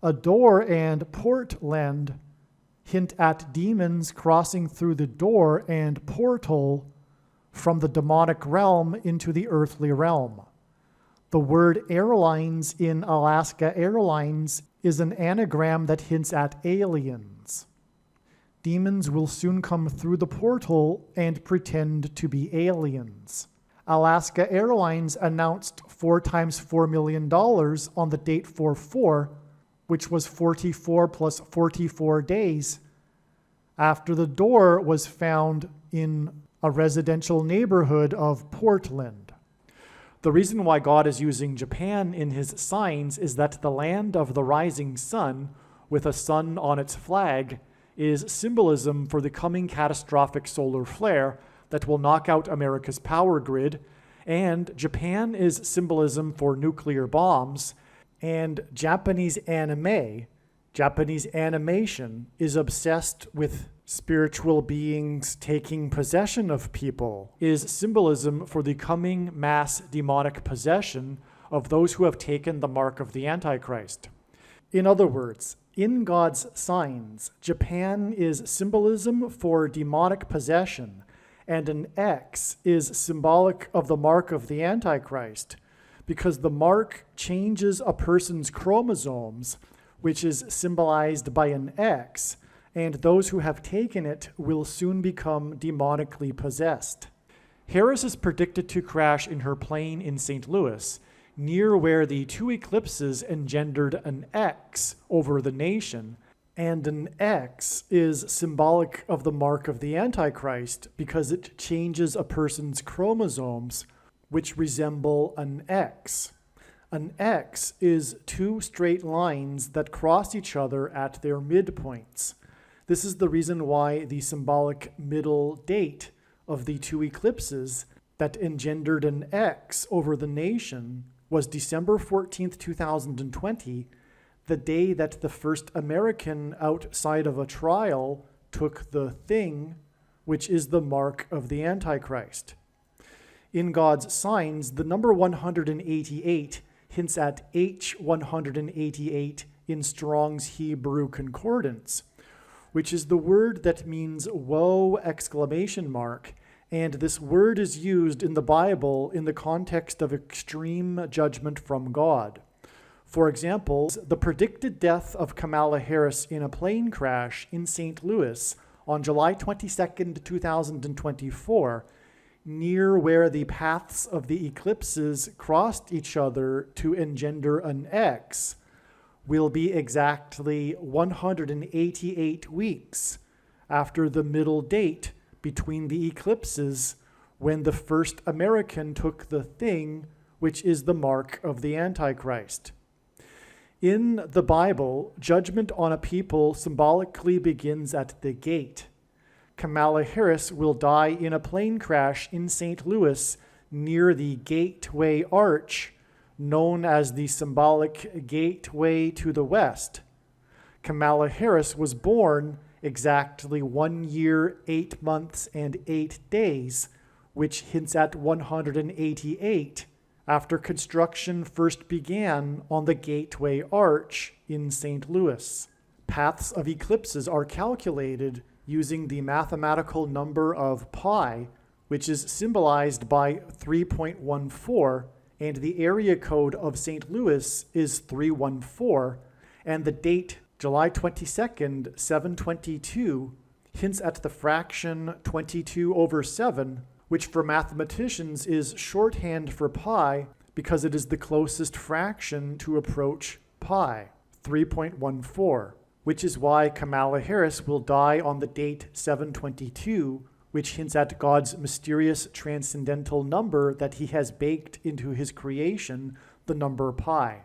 A door and Portland hint at demons crossing through the door and portal from the demonic realm into the earthly realm. The word airlines in Alaska Airlines is an anagram that hints at aliens. Demons will soon come through the portal and pretend to be aliens. Alaska Airlines announced 4 times $4 million on the date 4/4, which was 44 plus 44 days, after the door was found in a residential neighborhood of Portland. The reason why God is using Japan in his signs is that the land of the rising sun, with a sun on its flag, is symbolism for the coming catastrophic solar flare that will knock out America's power grid, and Japan is symbolism for nuclear bombs, and Japanese animation is obsessed with spiritual beings taking possession of people, is symbolism for the coming mass demonic possession of those who have taken the mark of the Antichrist. In other words, in God's signs, Japan is symbolism for demonic possession, and an X is symbolic of the mark of the Antichrist, because the mark changes a person's chromosomes, which is symbolized by an X, and those who have taken it will soon become demonically possessed. Harris is predicted to crash in her plane in St. Louis, near where the 2 eclipses engendered an X over the nation, and an X is symbolic of the mark of the Antichrist because it changes a person's chromosomes, which resemble an X. An X is 2 straight lines that cross each other at their midpoints. This is the reason why the symbolic middle date of the 2 eclipses that engendered an X over the nation was December 14th, 2020, the day that the first American outside of a trial took the thing, which is the mark of the Antichrist. In God's signs, the number 188 hints at H188 in Strong's Hebrew Concordance, which is the word that means woe ! And this word is used in the Bible in the context of extreme judgment from God. For example, the predicted death of Kamala Harris in a plane crash in St. Louis on July 22nd, 2024, near where the paths of the eclipses crossed each other to engender an X, will be exactly 188 weeks after the middle date between the eclipses when the first American took the thing, which is the mark of the Antichrist. In the Bible, judgment on a people symbolically begins at the gate. Kamala Harris will die in a plane crash in St. Louis near the Gateway Arch, known as the symbolic gateway to the West. Kamala Harris was born exactly 1 year, 8 months, and 8 days, which hints at 188, after construction first began on the Gateway Arch in St. Louis. Paths of eclipses are calculated using the mathematical number of pi, which is symbolized by 3.14, and the area code of St. Louis is 314, and the date July 22nd, 722, hints at the fraction 22/7, which for mathematicians is shorthand for pi because it is the closest fraction to approach pi, 3.14, which is why Kamala Harris will die on the date 722, which hints at God's mysterious transcendental number that he has baked into his creation, the number pi.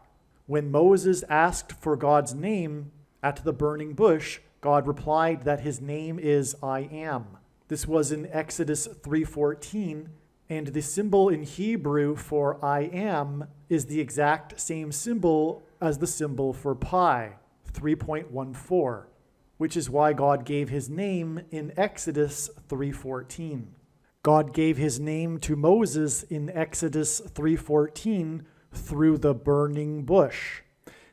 When Moses asked for God's name at the burning bush, God replied that his name is I am. This was in Exodus 3:14, and the symbol in Hebrew for I am is the exact same symbol as the symbol for pi, 3.14, which is why God gave his name in Exodus 3:14. God gave his name to Moses in Exodus 3:14 through the burning bush.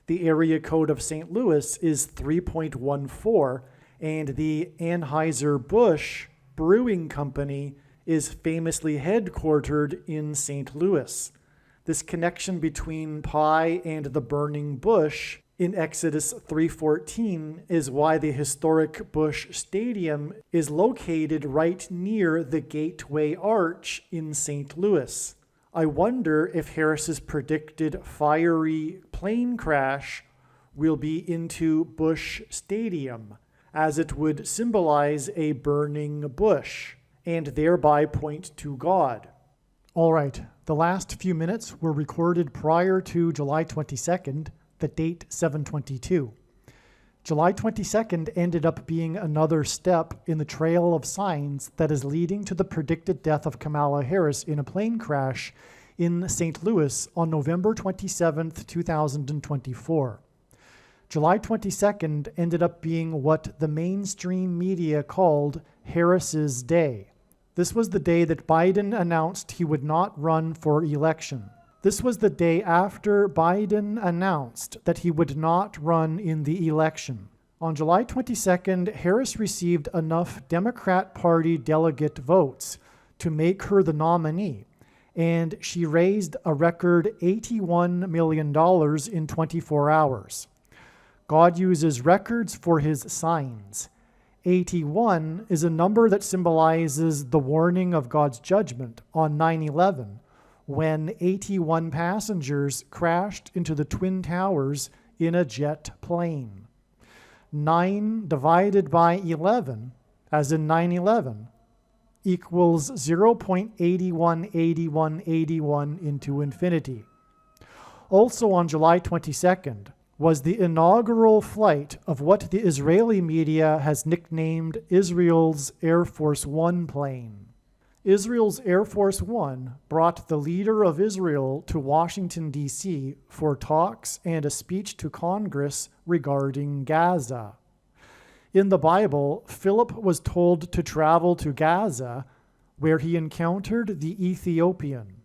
The area code of St. Louis is 3.14, and the Anheuser-Busch Brewing Company is famously headquartered in St. Louis. This connection between pi and the burning bush in Exodus 3:14 is why the historic Busch Stadium is located right near the Gateway Arch in St. Louis. I wonder if Harris's predicted fiery plane crash will be into Busch Stadium, as it would symbolize a burning bush and thereby point to God. All right, the last few minutes were recorded prior to July 22nd, the date 7/22. July 22nd ended up being another step in the trail of signs that is leading to the predicted death of Kamala Harris in a plane crash in St. Louis on November 27th, 2024. July 22nd ended up being what the mainstream media called Harris's Day. This was the day that Biden announced he would not run for election. This was the day after Biden announced that he would not run in the election. On July 22nd, Harris received enough Democrat Party delegate votes to make her the nominee, and she raised a record $81 million in 24 hours. God uses records for his signs. 81 is a number that symbolizes the warning of God's judgment on 9/11, when 81 passengers crashed into the Twin Towers in a jet plane. 9 divided by 11, as in 9/11, equals 0.818181 into infinity. Also on July 22nd was the inaugural flight of what the Israeli media has nicknamed Israel's Air Force One plane. Israel's Air Force One brought the leader of Israel to Washington, D.C. for talks and a speech to Congress regarding Gaza. In the Bible, Philip was told to travel to Gaza, where he encountered the Ethiopian.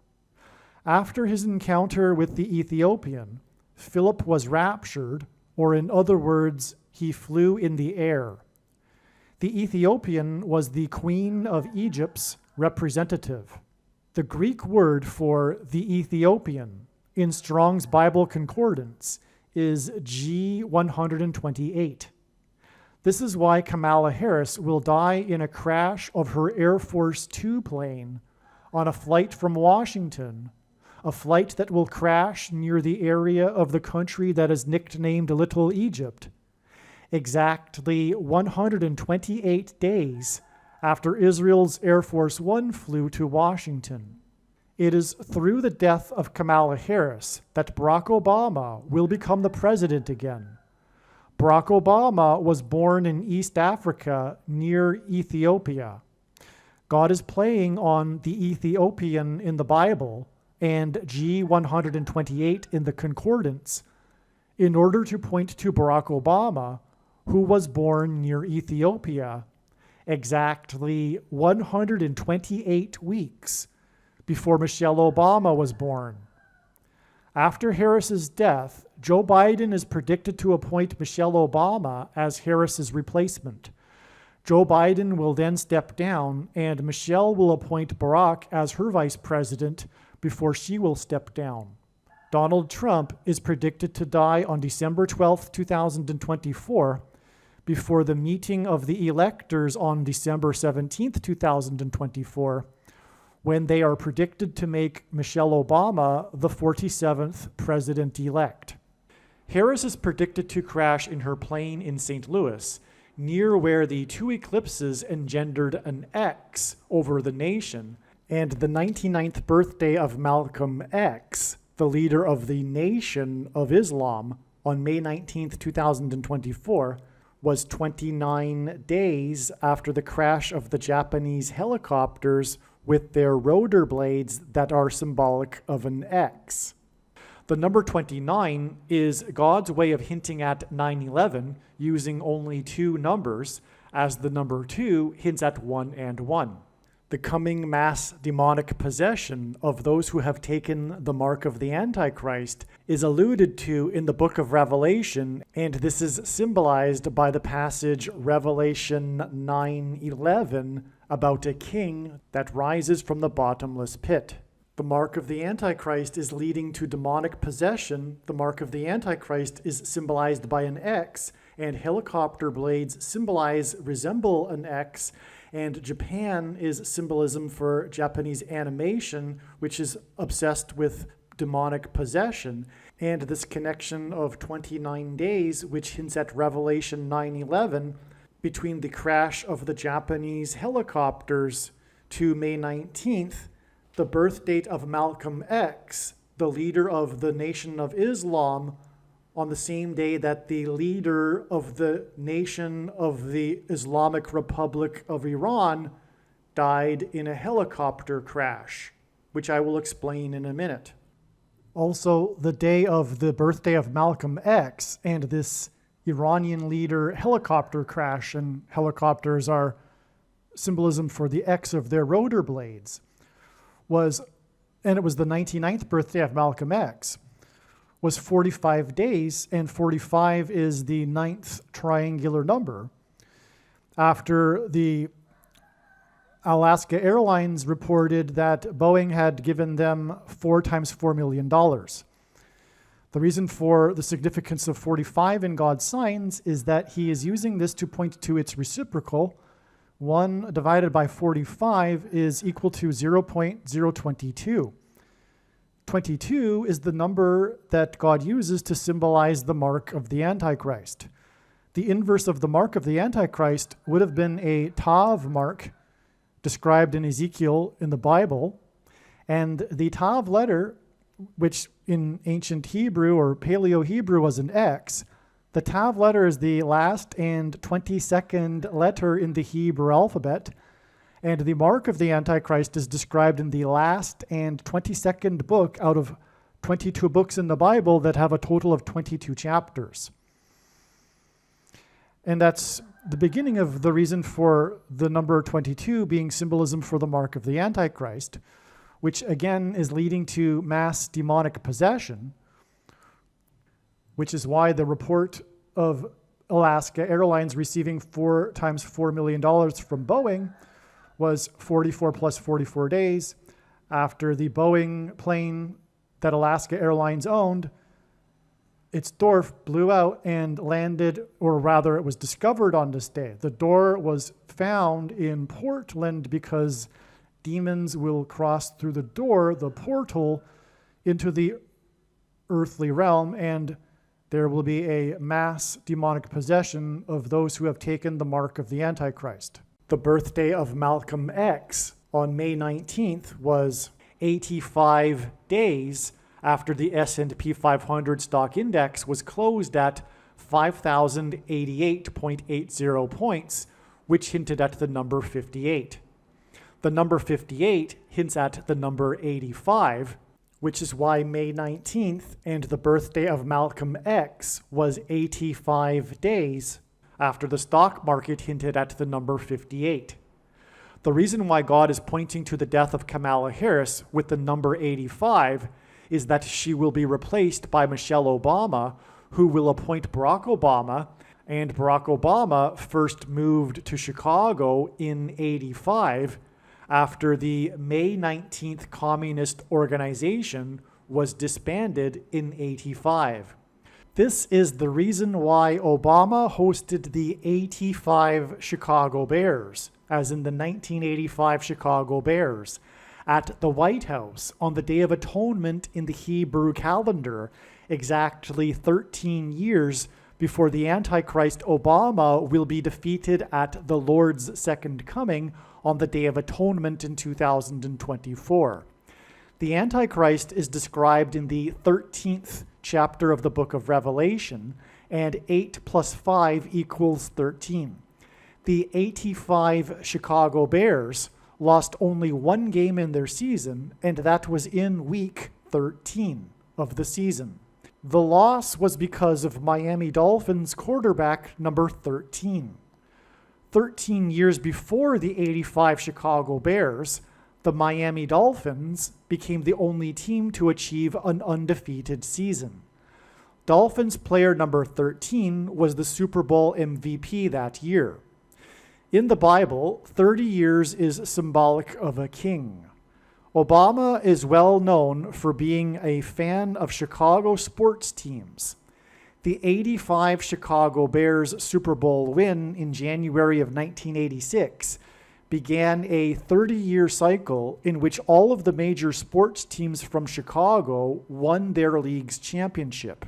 After his encounter with the Ethiopian, Philip was raptured, or in other words, he flew in the air. The Ethiopian was the Queen of Egypt's representative. The Greek word for the Ethiopian in Strong's Bible Concordance is G128. This is why Kamala Harris will die in a crash of her Air Force Two plane on a flight from Washington, a flight that will crash near the area of the country that is nicknamed Little Egypt, exactly 128 days after Israel's Air Force One flew to Washington. It is through the death of Kamala Harris that Barack Obama will become the president again. Barack Obama was born in East Africa near Ethiopia. God is playing on the Ethiopian in the Bible and G128 in the Concordance in order to point to Barack Obama, who was born near Ethiopia exactly 128 weeks before Michelle Obama was born. After Harris's death, Joe Biden is predicted to appoint Michelle Obama as Harris's replacement. Joe Biden will then step down, and Michelle will appoint Barack as her vice president before she will step down. Donald Trump is predicted to die on December 12, 2024, before the meeting of the electors on December 17, 2024, when they are predicted to make Michelle Obama the 47th president-elect. Harris is predicted to crash in her plane in St. Louis, near where the two eclipses engendered an X over the nation, and the 99th birthday of Malcolm X, the leader of the Nation of Islam, on May 19, 2024, was 29 days after the crash of the Japanese helicopters with their rotor blades that are symbolic of an X. The number 29 is God's way of hinting at 9/11 using only two numbers, as the number 2 hints at 1 and 1. The coming mass demonic possession of those who have taken the mark of the Antichrist is alluded to in the book of Revelation, and this is symbolized by the passage Revelation 9:11 about a king that rises from the bottomless pit. The mark of the Antichrist is leading to demonic possession. The mark of the Antichrist is symbolized by an X, and helicopter blades resemble an X, and Japan is symbolism for Japanese animation, which is obsessed with demonic possession. And this connection of 29 days, which hints at Revelation 9:11, between the crash of the Japanese helicopters to May 19th, the birth date of Malcolm X, the leader of the Nation of Islam, on the same day that the leader of the Nation of the Islamic Republic of Iran died in a helicopter crash, which I will explain in a minute. Also, the day of the birthday of Malcolm X and this Iranian leader helicopter crash, and helicopters are symbolism for the X of their rotor blades, and it was the 99th birthday of Malcolm X, was 45 days, and 45 is the 9th triangular number, after the Alaska Airlines reported that Boeing had given them 4 times $4 million. The reason for the significance of 45 in God's signs is that he is using this to point to its reciprocal. 1 divided by 45 is equal to 0.022. 22 is the number that God uses to symbolize the mark of the Antichrist. The inverse of the mark of the Antichrist would have been a Tav mark described in Ezekiel in the Bible. And the Tav letter, which in ancient Hebrew or Paleo-Hebrew was an X, the Tav letter is the last and 22nd letter in the Hebrew alphabet, and the mark of the Antichrist is described in the last and 22nd book out of 22 books in the Bible that have a total of 22 chapters. And that's the beginning of the reason for the number 22 being symbolism for the mark of the Antichrist, which again is leading to mass demonic possession, which is why the report of Alaska Airlines receiving 4 times $4 million from Boeing was 44 plus 44 days after the Boeing plane that Alaska Airlines owned, its door blew out and landed, or rather it was discovered on this day. The door was found in Portland because demons will cross through the door, the portal, into the earthly realm, and there will be a mass demonic possession of those who have taken the mark of the Antichrist. The birthday of Malcolm X on May 19th was 85 days after the S&P 500 stock index was closed at 5,088.80 points, which hinted at the number 58. The number 58 hints at the number 85, which is why May 19th and the birthday of Malcolm X was 85 days after the stock market hinted at the number 58. The reason why God is pointing to the death of Kamala Harris with the number 85 is that she will be replaced by Michelle Obama, who will appoint Barack Obama, and Barack Obama first moved to Chicago in 85 after the May 19th Communist Organization was disbanded in 85. This is the reason why Obama hosted the 85 Chicago Bears, as in the 1985 Chicago Bears, at the White House on the Day of Atonement in the Hebrew calendar, exactly 13 years before the Antichrist Obama will be defeated at the Lord's second coming on the Day of Atonement in 2024. The Antichrist is described in the 13th chapter of the book of Revelation, and 8 plus 5 equals 13. The 85 Chicago Bears lost only 1 game in their season, and that was in week 13 of the season. The loss was because of Miami Dolphins quarterback number 13. 13 years before the 85 Chicago Bears, the Miami Dolphins became the only team to achieve an undefeated season. Dolphins player number 13 was the Super Bowl MVP that year. In the Bible, 30 years is symbolic of a king. Obama is well known for being a fan of Chicago sports teams. The '85 Chicago Bears Super Bowl win in January of 1986 began a 30-year cycle in which all of the major sports teams from Chicago won their league's championship.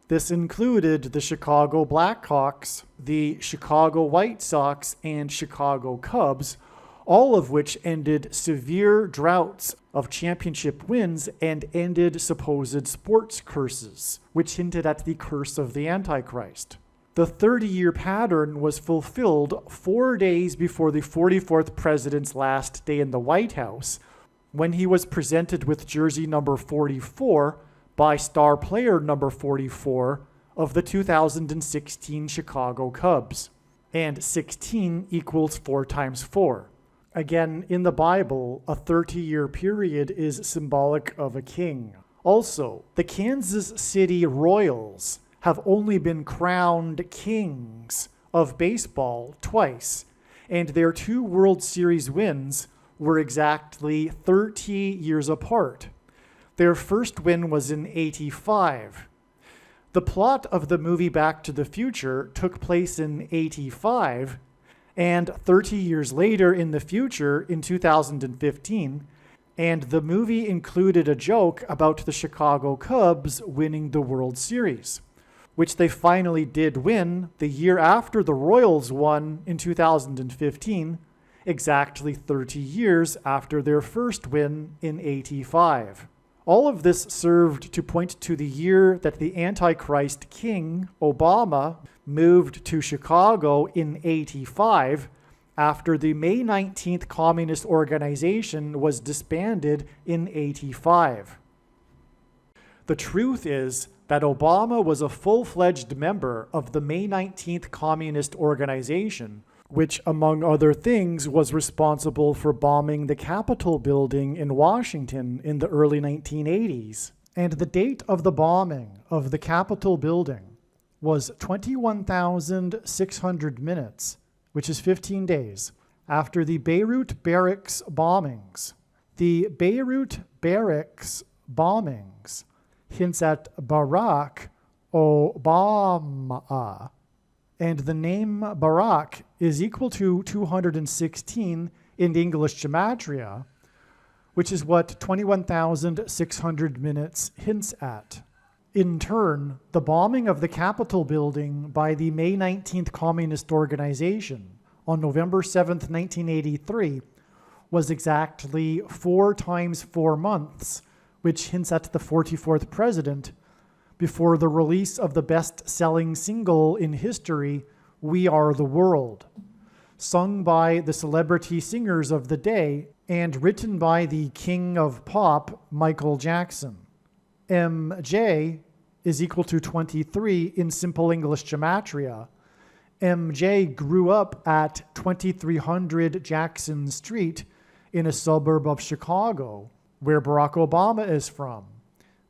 This included the Chicago Blackhawks, the Chicago White Sox, and Chicago Cubs, all of which ended severe droughts of championship wins and ended supposed sports curses, which hinted at the curse of the Antichrist. The 30-year pattern was fulfilled 4 days before the 44th president's last day in the White House, when he was presented with jersey number 44 by star player number 44 of the 2016 Chicago Cubs. And 16 equals 4 times 4. Again, in the Bible, a 30-year period is symbolic of a king. Also, the Kansas City Royals have only been crowned kings of baseball twice, and their 2 World Series wins were exactly 30 years apart. Their first win was in '85. The plot of the movie Back to the Future took place in '85, and 30 years later in the future, in 2015, and the movie included a joke about the Chicago Cubs winning the World Series, which they finally did win the year after the Royals won in 2015, exactly 30 years after their first win in '85. All of this served to point to the year that the Antichrist king, Obama, moved to Chicago in '85 after the May 19th Communist Organization was disbanded in '85. The truth is that Obama was a full-fledged member of the May 19th Communist Organization, which, among other things, was responsible for bombing the Capitol building in Washington in the early 1980s. And the date of the bombing of the Capitol building was 21,600 minutes, which is 15 days, after the Beirut Barracks bombings. The Beirut Barracks bombings hints at Barack Obama, and the name Barack is equal to 216 in English gematria, which is what 21,600 minutes hints at. In turn, the bombing of the Capitol building by the May 19th Communist Organization on November 7th, 1983, was exactly 4 times 4 months, which hints at the 44th president, before the release of the best-selling single in history, We Are the World, sung by the celebrity singers of the day and written by the king of pop, Michael Jackson. MJ is equal to 23 in simple English gematria. MJ grew up at 2300 Jackson Street in a suburb of Chicago, where Barack Obama is from.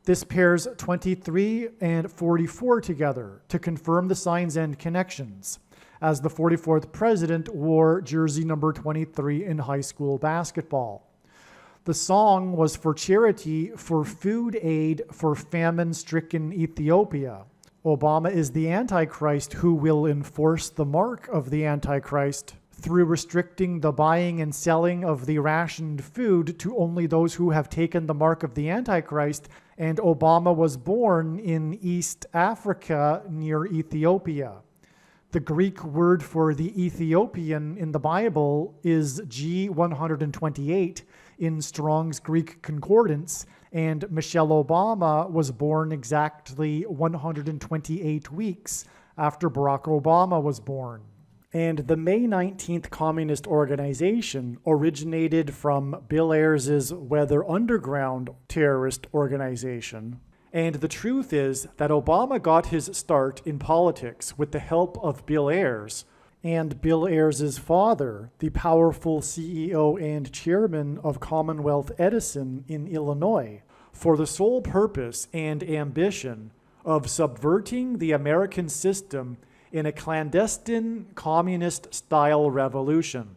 This pairs 23 and 44 together to confirm the signs and connections, as the 44th president wore jersey number 23 in high school basketball. The song was for charity for food aid for famine-stricken Ethiopia. Obama is the Antichrist who will enforce the mark of the Antichrist through restricting the buying and selling of the rationed food to only those who have taken the mark of the Antichrist, and Obama was born in East Africa near Ethiopia. The Greek word for the Ethiopian in the Bible is G128 in Strong's Greek Concordance, and Michelle Obama was born exactly 128 weeks after Barack Obama was born. And the May 19th Communist Organization originated from Bill Ayers' Weather Underground terrorist organization. And the truth is that Obama got his start in politics with the help of Bill Ayers, and Bill Ayers' father, the powerful CEO and chairman of Commonwealth Edison in Illinois, for the sole purpose and ambition of subverting the American system in a clandestine communist-style revolution.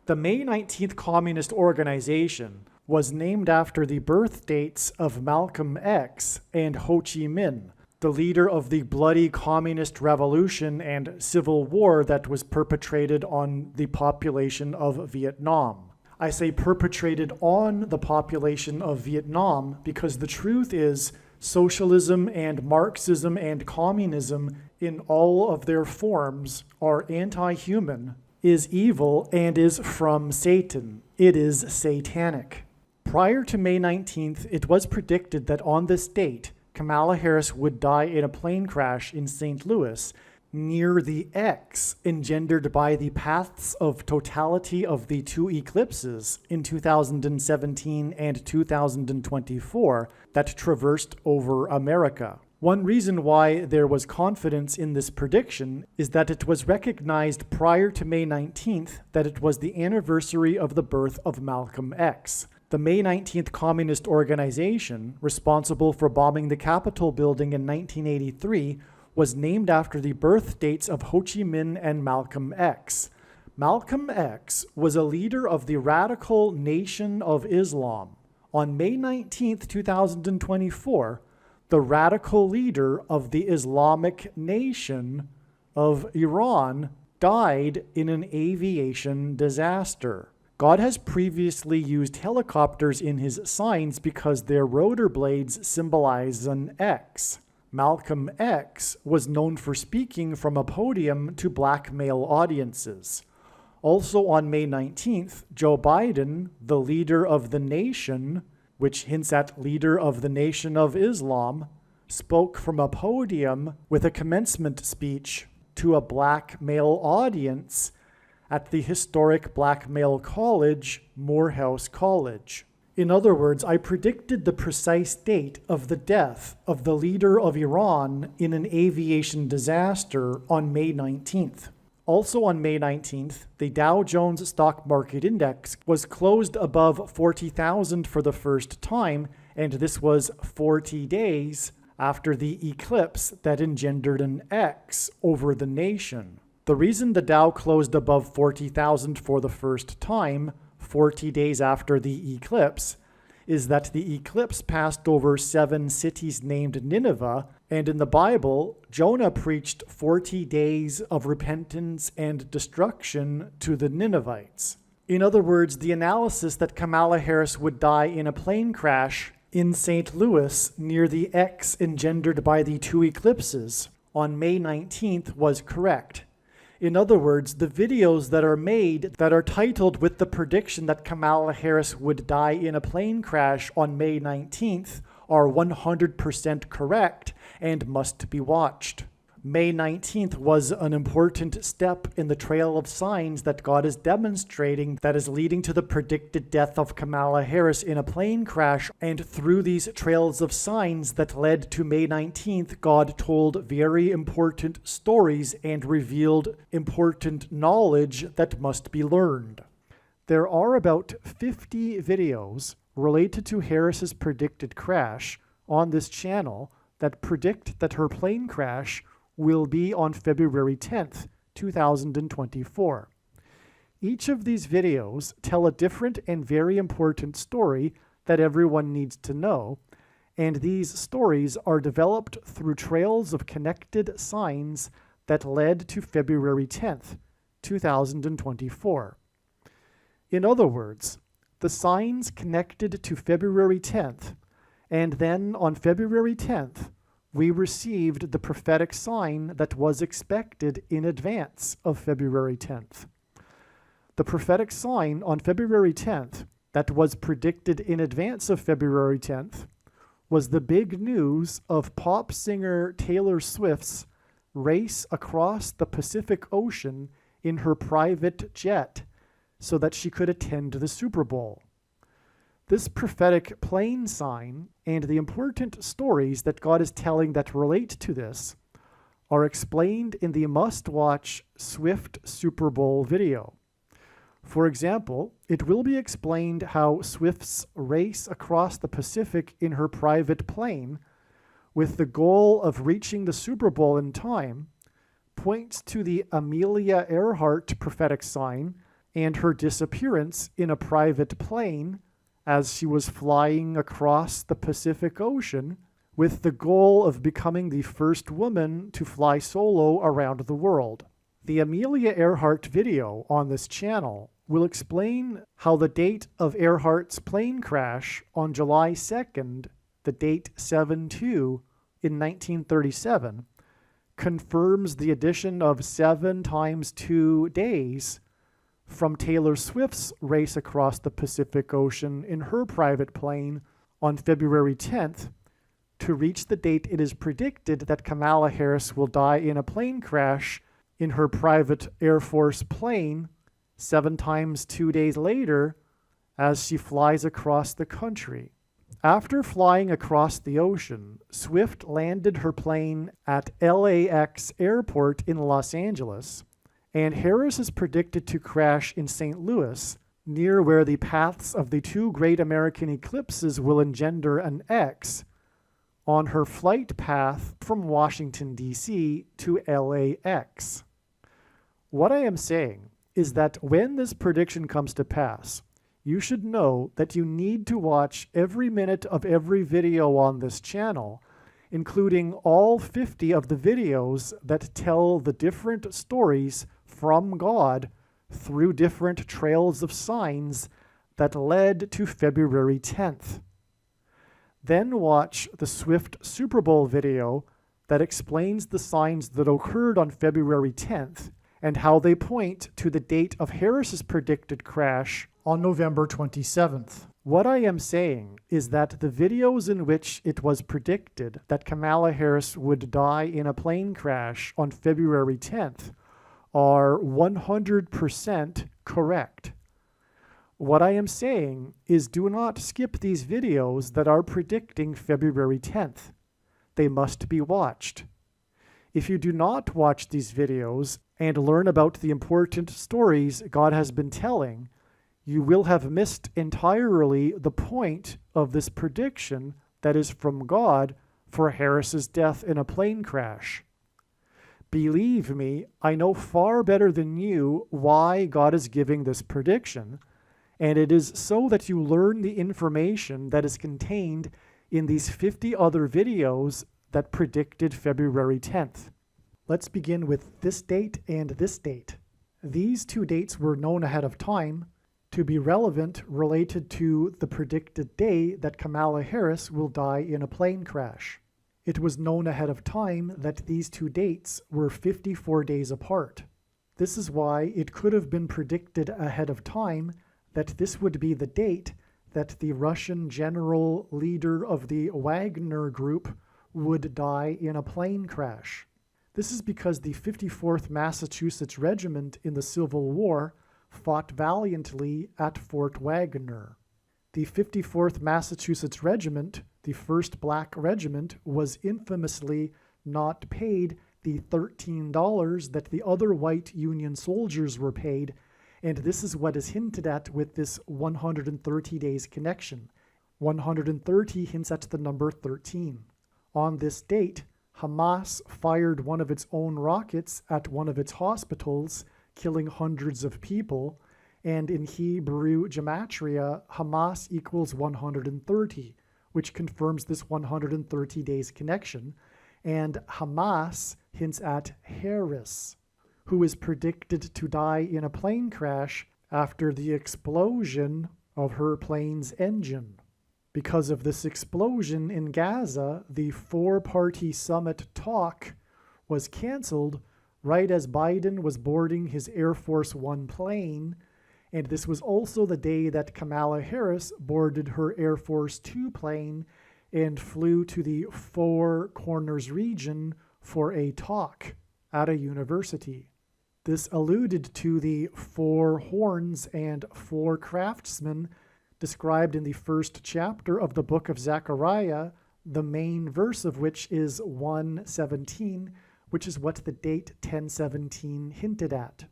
The May 19th Communist Organization was named after the birth dates of Malcolm X and Ho Chi Minh, the leader of the bloody communist revolution and civil war that was perpetrated on the population of Vietnam. I say perpetrated on the population of Vietnam because the truth is socialism and Marxism and communism in all of their forms are anti-human, is evil, and is from Satan. It is satanic. Prior to May 19th, it was predicted that on this date, Kamala Harris would die in a plane crash in St. Louis near the X engendered by the paths of totality of the two eclipses in 2017 and 2024 that traversed over America. One reason why there was confidence in this prediction is that it was recognized prior to May 19th that it was the anniversary of the birth of Malcolm X. The May 19th Communist Organization, responsible for bombing the Capitol building in 1983, was named after the birth dates of Ho Chi Minh and Malcolm X. Malcolm X was a leader of the radical Nation of Islam. On May 19, 2024, the radical leader of the Islamic Nation of Iran died in an aviation disaster. God has previously used helicopters in his signs because their rotor blades symbolize an X. Malcolm X was known for speaking from a podium to black male audiences. Also on May 19th, Joe Biden, the leader of the nation, which hints at leader of the Nation of Islam, spoke from a podium with a commencement speech to a black male audience at the historic black male college, Morehouse College. In other words, I predicted the precise date of the death of the leader of Iran in an aviation disaster on May 19th. Also on May 19th, the Dow Jones Stock Market Index was closed above 40,000 for the first time, and this was 40 days after the eclipse that engendered an X over the nation. The reason the Dow closed above 40,000 for the first time, 40 days after the eclipse, is that the eclipse passed over 7 cities named Nineveh, and in the Bible, Jonah preached 40 days of repentance and destruction to the Ninevites. In other words, the analysis that Kamala Harris would die in a plane crash in St. Louis near the X engendered by the two eclipses on May 19th was correct. In other words, the videos that are made that are titled with the prediction that Kamala Harris would die in a plane crash on May 19th are 100% correct and must be watched. May 19th was an important step in the trail of signs that God is demonstrating that is leading to the predicted death of Kamala Harris in a plane crash, and through these trails of signs that led to May 19th, God told very important stories and revealed important knowledge that must be learned. There are about 50 videos related to Harris's predicted crash on this channel that predict that her plane crash will be on February 10th, 2024. Each of these videos tell a different and very important story that everyone needs to know, and these stories are developed through trails of connected signs that led to February 10th, 2024. In other words, the signs connected to February 10th, and then on February 10th, we received the prophetic sign that was expected in advance of February 10th. The prophetic sign on February 10th that was predicted in advance of February 10th was the big news of pop singer Taylor Swift's race across the Pacific Ocean in her private jet so that she could attend the Super Bowl. This prophetic plane sign and the important stories that God is telling that relate to this are explained in the must-watch Swift Super Bowl video. For example, it will be explained how Swift's race across the Pacific in her private plane, with the goal of reaching the Super Bowl in time, points to the Amelia Earhart prophetic sign and her disappearance in a private plane as she was flying across the Pacific Ocean with the goal of becoming the first woman to fly solo around the world. The Amelia Earhart video on this channel will explain how the date of Earhart's plane crash on July 2nd, the date 7/2 in 1937, confirms the addition of 7 times 2 days from Taylor Swift's race across the Pacific Ocean in her private plane on February 10th to reach the date it is predicted that Kamala Harris will die in a plane crash in her private Air Force plane 7 times 2 days later as she flies across the country. After flying across the ocean, Swift landed her plane at LAX Airport in Los Angeles, and Harris is predicted to crash in St. Louis, near where the paths of the 2 great American eclipses will engender an X on her flight path from Washington, D.C. to LAX. What I am saying is that when this prediction comes to pass, you should know that you need to watch every minute of every video on this channel, including all 50 of the videos that tell the different stories from God through different trails of signs that led to February 10th. Then watch the Swift Super Bowl video that explains the signs that occurred on February 10th and how they point to the date of Harris's predicted crash on November 27th. What I am saying is that the videos in which it was predicted that Kamala Harris would die in a plane crash on February 10th are 100% correct. What I am saying is do not skip these videos that are predicting February 10th. They must be watched. If you do not watch these videos and learn about the important stories God has been telling, you will have missed entirely the point of this prediction that is from God for Harris's death in a plane crash. Believe me, I know far better than you why God is giving this prediction, and it is so that you learn the information that is contained in these 50 other videos that predicted February 10th. Let's begin with this date and this date. These 2 dates were known ahead of time to be relevant related to the predicted day that Kamala Harris will die in a plane crash. It was known ahead of time that these 2 dates were 54 days apart. This is why it could have been predicted ahead of time that this would be the date that the Russian general leader of the Wagner Group would die in a plane crash. This is because the 54th Massachusetts Regiment in the Civil War fought valiantly at Fort Wagner. The 54th Massachusetts Regiment, the first black regiment, was infamously not paid the $13 that the other white Union soldiers were paid, and this is what is hinted at with this 130 days connection. 130 hints at the number 13. On this date, Hamas fired one of its own rockets at one of its hospitals, killing hundreds of people, and in Hebrew gematria, Hamas equals 130, which confirms this 130 days connection, and Hamas hints at Harris, who is predicted to die in a plane crash after the explosion of her plane's engine. Because of this explosion in Gaza, the 4-party summit talk was canceled right as Biden was boarding his Air Force One plane, and this was also the day that Kamala Harris boarded her Air Force Two plane and flew to the Four Corners region for a talk at a university. This alluded to the 4 horns and 4 craftsmen described in the first chapter of the book of Zechariah, the main verse of which is 1:17, which is what the date 1017 hinted at.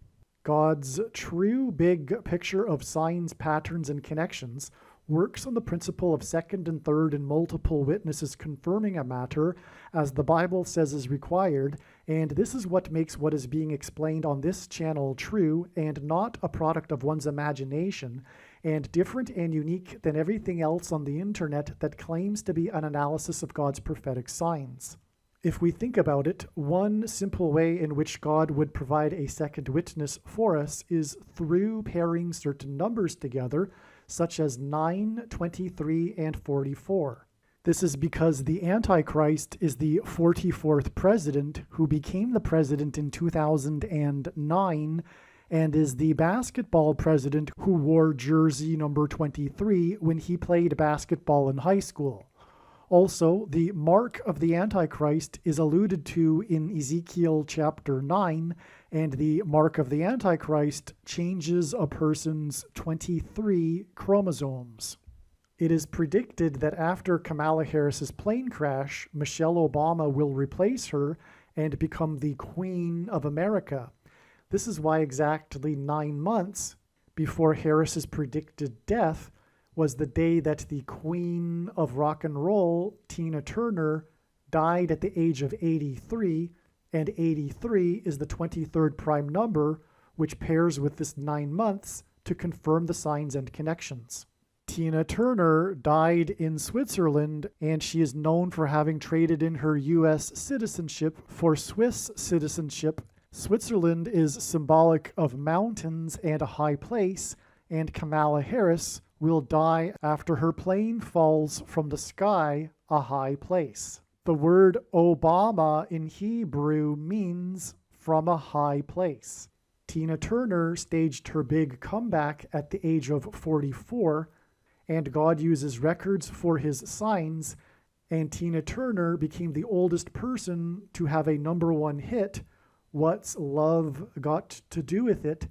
God's true big picture of signs, patterns, and connections works on the principle of second and third and multiple witnesses confirming a matter, as the Bible says is required, and this is what makes what is being explained on this channel true and not a product of one's imagination, and different and unique than everything else on the internet that claims to be an analysis of God's prophetic signs. If we think about it, one simple way in which God would provide a second witness for us is through pairing certain numbers together, such as 9, 23, and 44. This is because the Antichrist is the 44th president who became the president in 2009 and is the basketball president who wore jersey number 23 when he played basketball in high school. Also, the mark of the Antichrist is alluded to in Ezekiel chapter 9, and the mark of the Antichrist changes a person's 23 chromosomes. It is predicted that after Kamala Harris's plane crash, Michelle Obama will replace her and become the Queen of America. This is why exactly 9 months before Harris's predicted death was the day that the Queen of Rock and Roll, Tina Turner, died at the age of 83, and 83 is the 23rd prime number, which pairs with this 9 months to confirm the signs and connections. Tina Turner died in Switzerland, and she is known for having traded in her U.S. citizenship for Swiss citizenship. Switzerland is symbolic of mountains and a high place, and Kamala Harris will die after her plane falls from the sky, a high place. The word Obama in Hebrew means from a high place. Tina Turner staged her big comeback at the age of 44, and God uses records for his signs, and Tina Turner became the oldest person to have a #1 hit, What's Love Got to Do With It,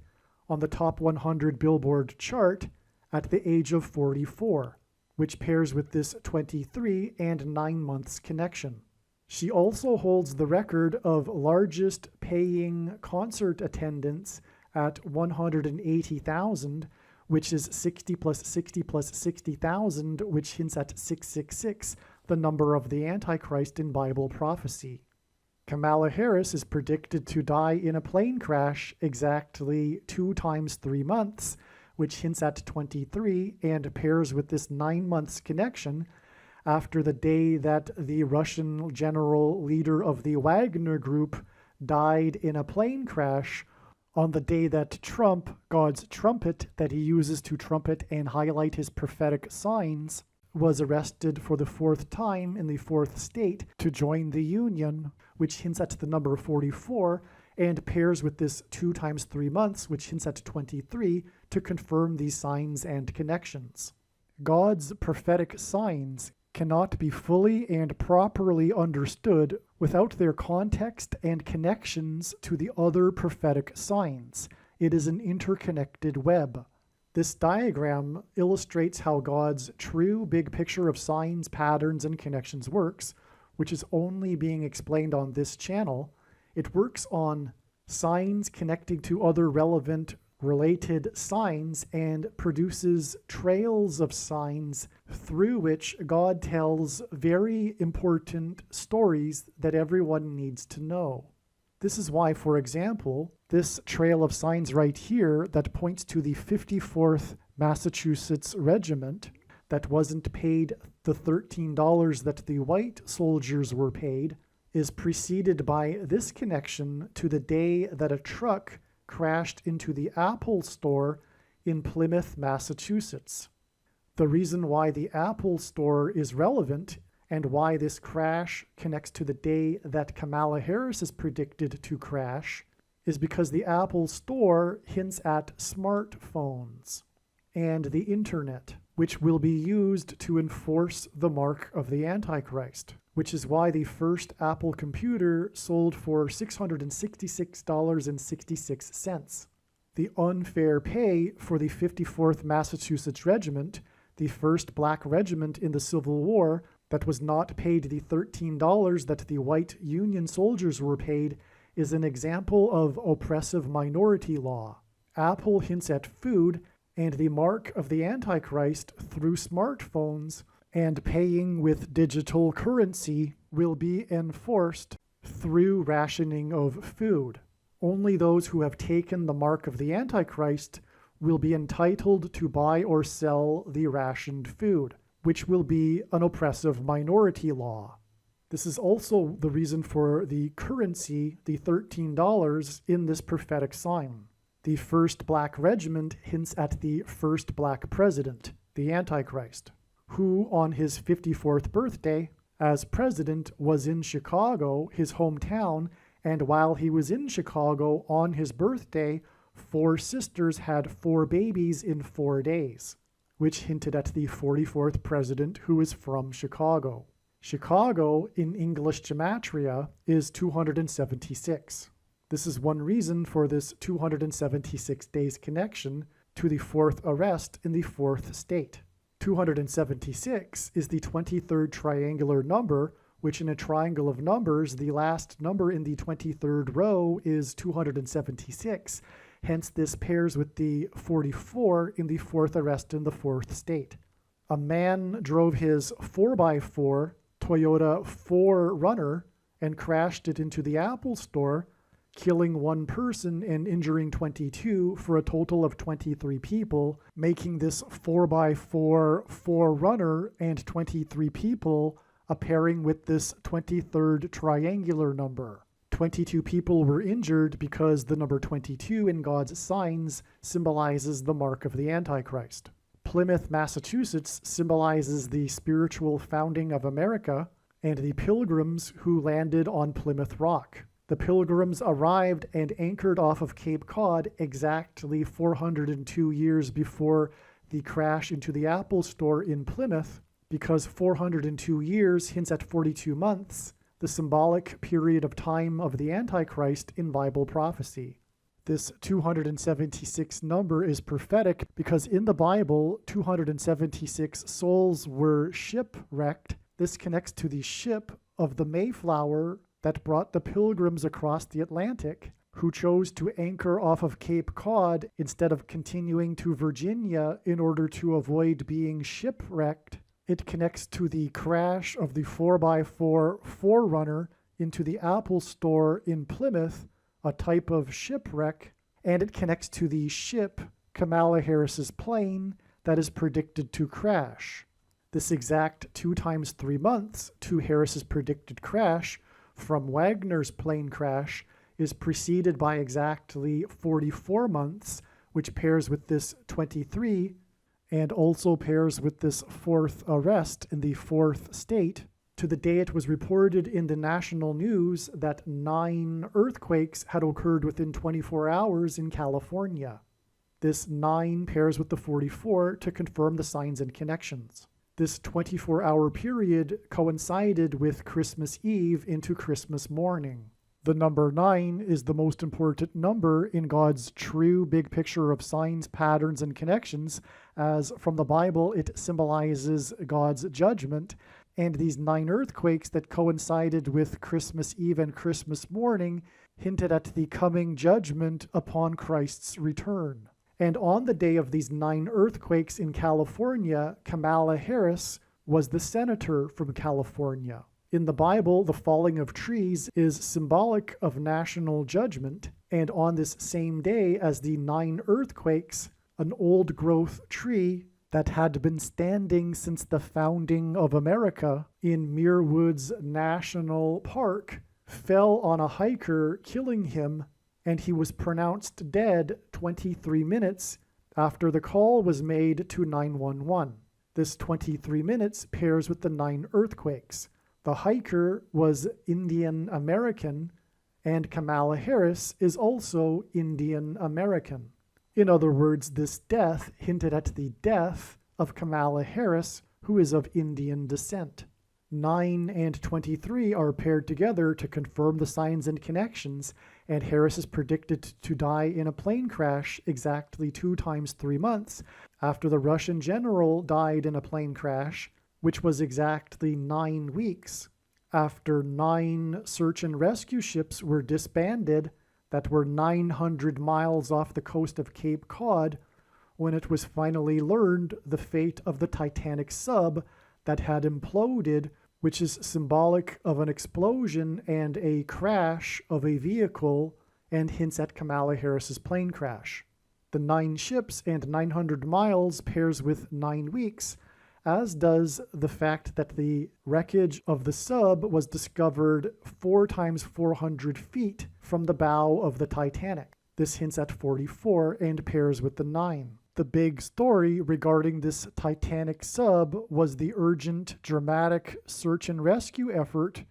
on the top 100 Billboard chart at the age of 44, which pairs with this 23 and 9 months connection. She also holds the record of largest paying concert attendance at 180,000, which is 60 plus 60 plus 60,000, which hints at 666, the number of the Antichrist in Bible prophecy. Kamala Harris is predicted to die in a plane crash exactly 2 times 3 months, which hints at 23 and pairs with this 9 months connection after the day that the Russian general leader of the Wagner Group died in a plane crash, on the day that Trump, God's trumpet that he uses to trumpet and highlight his prophetic signs, was arrested for the 4th time in the 4th state to join the Union, which hints at the number 44, and pairs with this 2 times 3 months, which hints at 23, to confirm these signs and connections. God's prophetic signs cannot be fully and properly understood without their context and connections to the other prophetic signs. It is an interconnected web. This diagram illustrates how God's true big picture of signs, patterns, and connections works, which is only being explained on this channel. It works on signs connecting to other relevant related signs and produces trails of signs through which God tells very important stories that everyone needs to know. This is why, for example, this trail of signs right here that points to the 54th Massachusetts Regiment that wasn't paid the $13 that the white soldiers were paid is preceded by this connection to the day that a truck crashed into the Apple store in Plymouth, Massachusetts. The reason why the Apple store is relevant and why this crash connects to the day that Kamala Harris is predicted to crash is because the Apple store hints at smartphones and the internet, which will be used to enforce the mark of the Antichrist, which is why the first Apple computer sold for $666.66. The unfair pay for the 54th Massachusetts Regiment, the first black regiment in the Civil War that was not paid the $13 that the white Union soldiers were paid, is an example of oppressive minority law. Apple hints at food and the mark of the Antichrist through smartphones, and paying with digital currency will be enforced through rationing of food. Only those who have taken the mark of the Antichrist will be entitled to buy or sell the rationed food, which will be an oppressive minority law. This is also the reason for the currency, the $13, in this prophetic sign. The first black regiment hints at the first black president, the Antichrist, who on his 54th birthday as president was in Chicago, his hometown, and while he was in Chicago on his birthday, 4 sisters had 4 babies in 4 days, which hinted at the 44th president who is from Chicago. Chicago in English gematria is 276. This is one reason for this 276 days connection to the 4th arrest in the 4th state. 276 is the 23rd triangular number, which in a triangle of numbers, the last number in the 23rd row is 276. Hence, this pairs with the 44 in the 4th arrest in the 4th state. A man drove his 4x4 Toyota 4Runner and crashed it into the Apple store, killing 1 person and injuring 22 for a total of 23 people, making this 4x4 4Runner and 23 people a pairing with this 23rd triangular number. 22 people were injured because the number 22 in God's signs symbolizes the mark of the Antichrist. Plymouth, Massachusetts symbolizes the spiritual founding of America and the pilgrims who landed on Plymouth Rock. The pilgrims arrived and anchored off of Cape Cod exactly 402 years before the crash into the Apple store in Plymouth, because 402 years hints at 42 months, the symbolic period of time of the Antichrist in Bible prophecy. This 276 number is prophetic because in the Bible, 276 souls were shipwrecked. This connects to the ship of the Mayflower that brought the pilgrims across the Atlantic, who chose to anchor off of Cape Cod instead of continuing to Virginia in order to avoid being shipwrecked. It connects to the crash of the 4x4 4Runner into the Apple store in Plymouth, a type of shipwreck, and it connects to the ship, Kamala Harris's plane, that is predicted to crash. This exact 2 times 3 months to Harris's predicted crash from Wagner's plane crash is preceded by exactly 44 months, which pairs with this 23 and also pairs with this 4th arrest in the 4th state, to the day it was reported in the national news that 9 earthquakes had occurred within 24 hours in California. This 9 pairs with the 44 to confirm the signs and connections. This 24-hour period coincided with Christmas Eve into Christmas morning. The number 9 is the most important number in God's true big picture of signs, patterns, and connections, as from the Bible it symbolizes God's judgment, and these 9 earthquakes that coincided with Christmas Eve and Christmas morning hinted at the coming judgment upon Christ's return. And on the day of these 9 earthquakes in California, Kamala Harris was the senator from California. In the Bible, the falling of trees is symbolic of national judgment, and on this same day as the 9 earthquakes, an old-growth tree that had been standing since the founding of America in Muir Woods National Park fell on a hiker, killing him, and he was pronounced dead 23 minutes after the call was made to 911. This 23 minutes pairs with the 9 earthquakes. The hiker was Indian American, and Kamala Harris is also Indian American. In other words, this death hinted at the death of Kamala Harris, who is of Indian descent. 9 and 23 are paired together to confirm the signs and connections, and Harris is predicted to die in a plane crash exactly 2 times 3 months after the Russian general died in a plane crash, which was exactly 9 weeks after 9 search and rescue ships were disbanded that were 900 miles off the coast of Cape Cod, when it was finally learned the fate of the Titanic sub that had imploded, which is symbolic of an explosion and a crash of a vehicle and hints at Kamala Harris's plane crash. The 9 ships and 900 miles pairs with 9 weeks, as does the fact that the wreckage of the sub was discovered 4 times 400 feet from the bow of the Titanic. This hints at 44 and pairs with the 9. The big story regarding this Titanic sub was the urgent, dramatic search and rescue effort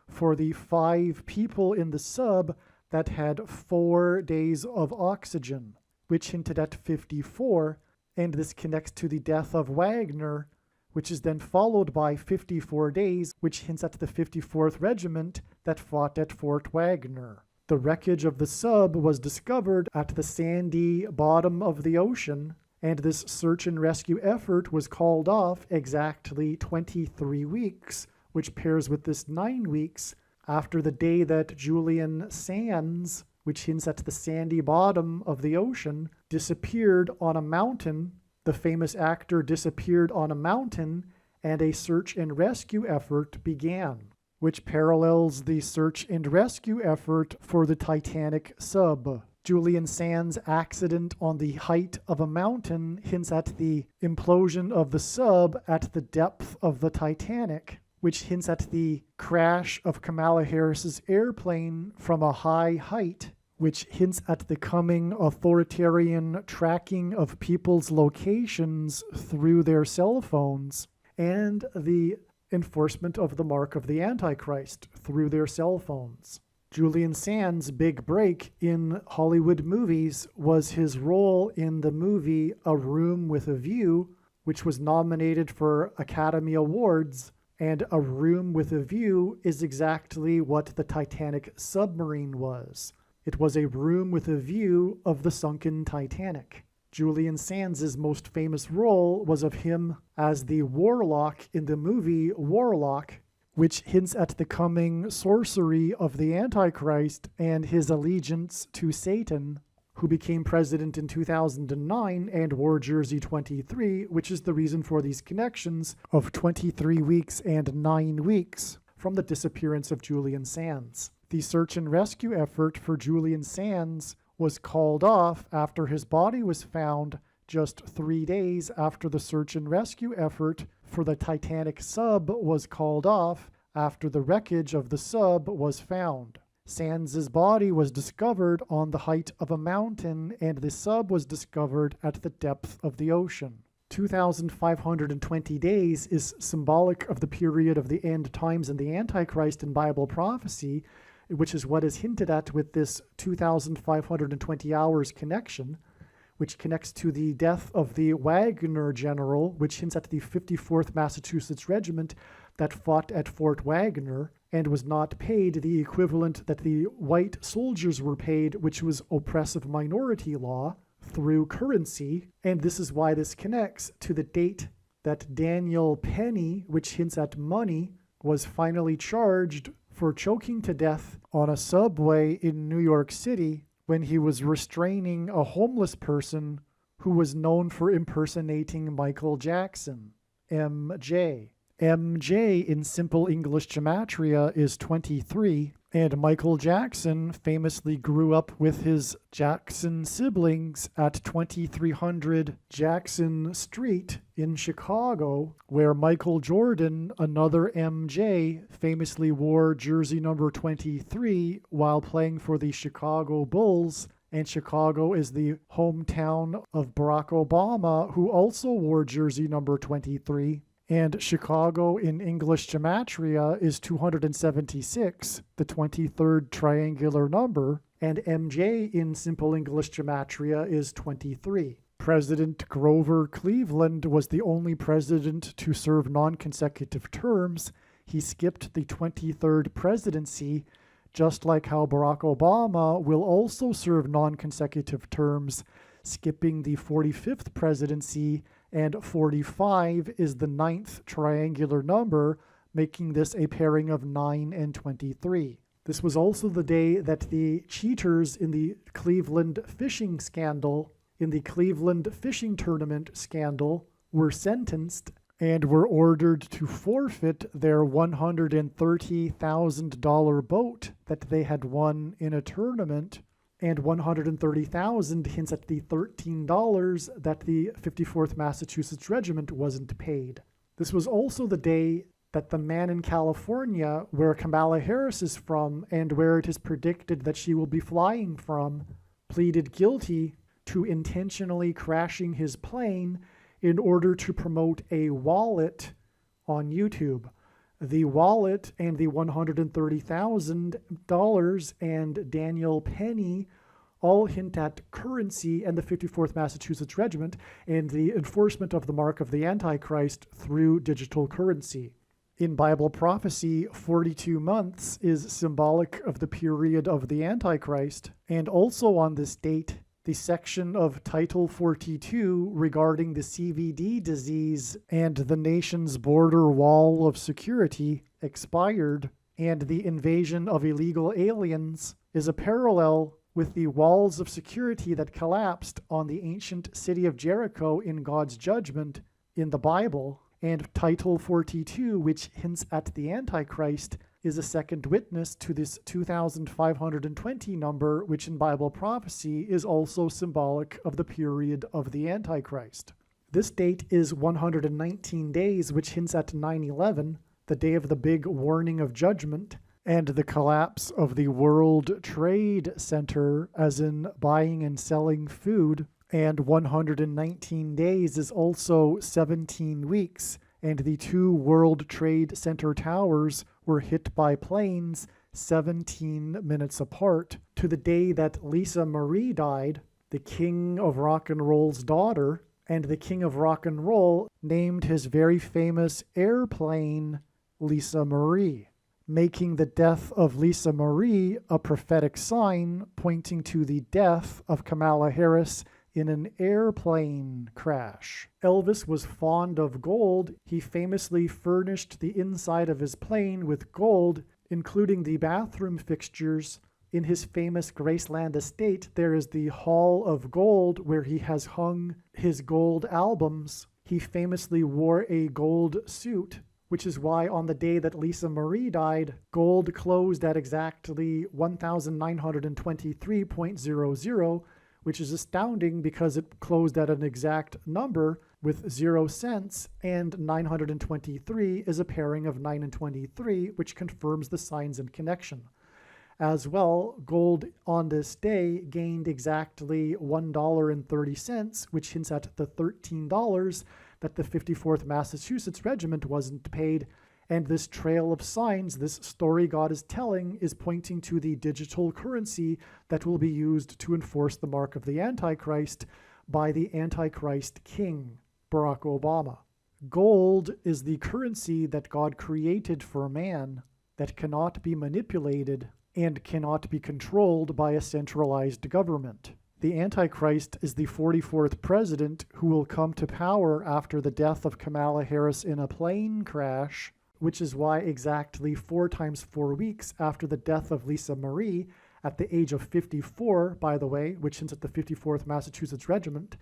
for the 5 people in the sub that had 4 days of oxygen, which hinted at 54, and this connects to the death of Wagner, which is then followed by 54 days, which hints at the 54th Regiment that fought at Fort Wagner. The wreckage of the sub was discovered at the sandy bottom of the ocean, and this search and rescue effort was called off exactly 23 weeks, which pairs with this 9 weeks after the day that Julian Sands, which hints at the sandy bottom of the ocean, disappeared on a mountain. The famous actor disappeared on a mountain, and a search and rescue effort began, which parallels the search and rescue effort for the Titanic sub. Julian Sands' accident on the height of a mountain hints at the implosion of the sub at the depth of the Titanic, which hints at the crash of Kamala Harris's airplane from a high height, which hints at the coming authoritarian tracking of people's locations through their cell phones, and the enforcement of the mark of the Antichrist through their cell phones. Julian Sands' big break in Hollywood movies was his role in the movie A Room with a View, which was nominated for Academy Awards, and A Room with a View is exactly what the Titanic submarine was. It was a room with a view of the sunken Titanic. Julian Sands' most famous role was of him as the warlock in the movie Warlock, which hints at the coming sorcery of the Antichrist and his allegiance to Satan, who became president in 2009 and wore jersey 23, which is the reason for these connections of 23 weeks and 9 weeks from the disappearance of Julian Sands. The search and rescue effort for Julian Sands was called off after his body was found just 3 days after the search and rescue effort for the Titanic sub was called off after the wreckage of the sub was found. Sands' body was discovered on the height of a mountain, and the sub was discovered at the depth of the ocean. 2,520 days is symbolic of the period of the end times and the Antichrist in Bible prophecy, which is what is hinted at with this 2,520 hours connection, which connects to the death of the Wagner general, which hints at the 54th Massachusetts Regiment that fought at Fort Wagner and was not paid the equivalent that the white soldiers were paid, which was oppressive minority law, through currency. And this is why this connects to the date that Daniel Penny, which hints at money, was finally charged for choking to death on a subway in New York City when he was restraining a homeless person who was known for impersonating Michael Jackson, MJ. MJ in Simple English Gematria is 23, and Michael Jackson famously grew up with his Jackson siblings at 2300 Jackson Street in Chicago, where Michael Jordan, another MJ, famously wore jersey number 23 while playing for the Chicago Bulls, and Chicago is the hometown of Barack Obama, who also wore jersey number 23. And Chicago in English Gematria is 276, the 23rd triangular number, and MJ in Simple English Gematria is 23. President Grover Cleveland was the only president to serve non-consecutive terms. He skipped the 23rd presidency, just like how Barack Obama will also serve non-consecutive terms, skipping the 45th presidency, and 45 is the 9th triangular number, making this a pairing of 9 and 23. This was also the day that the cheaters in the Cleveland fishing scandal, in the Cleveland fishing tournament scandal, were sentenced and were ordered to forfeit their $130,000 boat that they had won in a tournament and 130,000 hints at the $13 that the 54th Massachusetts Regiment wasn't paid. This was also the day that the man in California, where Kamala Harris is from and where it is predicted that she will be flying from, pleaded guilty to intentionally crashing his plane in order to promote a wallet on YouTube. The wallet and the $130,000 and Daniel Penny all hint at currency and the 54th Massachusetts Regiment and the enforcement of the mark of the Antichrist through digital currency. In Bible prophecy, 42 months is symbolic of the period of the Antichrist, and also on this date, the section of Title 42 regarding the CVD disease and the nation's border wall of security expired, and the invasion of illegal aliens is a parallel with the walls of security that collapsed on the ancient city of Jericho in God's judgment in the Bible. And Title 42, which hints at the Antichrist, is a second witness to this 2,520 number, which in Bible prophecy is also symbolic of the period of the Antichrist. This date is 119 days, which hints at 9/11, the day of the big warning of judgment, and the collapse of the World Trade Center, as in buying and selling food. And 119 days is also 17 weeks, and the two World Trade Center towers were hit by planes 17 minutes apart, to the day that Lisa Marie died, the King of Rock and Roll's daughter, and the King of Rock and Roll named his very famous airplane Lisa Marie, making the death of Lisa Marie a prophetic sign pointing to the death of Kamala Harris in an airplane crash. Elvis was fond of gold. He famously furnished the inside of his plane with gold, including the bathroom fixtures. In his famous Graceland estate, there is the Hall of Gold where he has hung his gold albums. He famously wore a gold suit, which is why on the day that Lisa Marie died, gold closed at exactly 1,923.00, which is astounding because it closed at an exact number with 0 cents, and 923 is a pairing of 9 and 23, which confirms the signs and connection. As well, gold on this day gained exactly $1.30, which hints at the $13 that the 54th Massachusetts Regiment wasn't paid. And this trail of signs, this story God is telling, is pointing to the digital currency that will be used to enforce the mark of the Antichrist by the Antichrist King, Barack Obama. Gold is the currency that God created for man that cannot be manipulated and cannot be controlled by a centralized government. The Antichrist is the 44th president who will come to power after the death of Kamala Harris in a plane crash, which is why exactly 4 times 4 weeks after the death of Lisa Marie, at the age of 54, by the way, which hints at the 54th Massachusetts Regiment,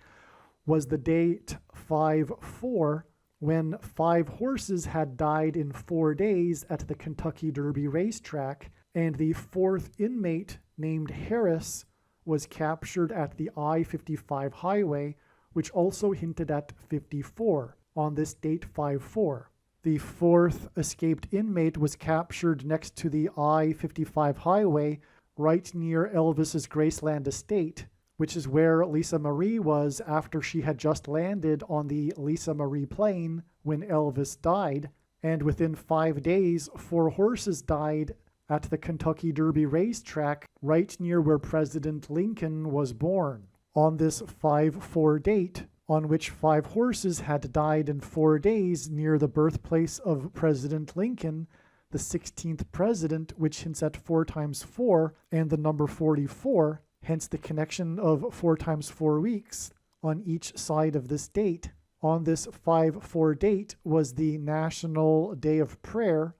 was the date 5/4, when 5 horses had died in 4 days at the Kentucky Derby racetrack, and the 4th inmate named Harris was captured at the I-55 highway, which also hinted at 54 on this date 5/4. The 4th escaped inmate was captured next to the I-55 highway right near Elvis's Graceland estate, which is where Lisa Marie was after she had just landed on the Lisa Marie plane when Elvis died. And within 5 days, 4 horses died at the Kentucky Derby racetrack right near where President Lincoln was born. On this 5/4 date, on which 5 horses had died in 4 days near the birthplace of President Lincoln, the 16th president, which hints at 4 times 4 and the number 44, hence the connection of 4 times 4 weeks on each side of this date. On this 5/4 date was the National Day of Prayer,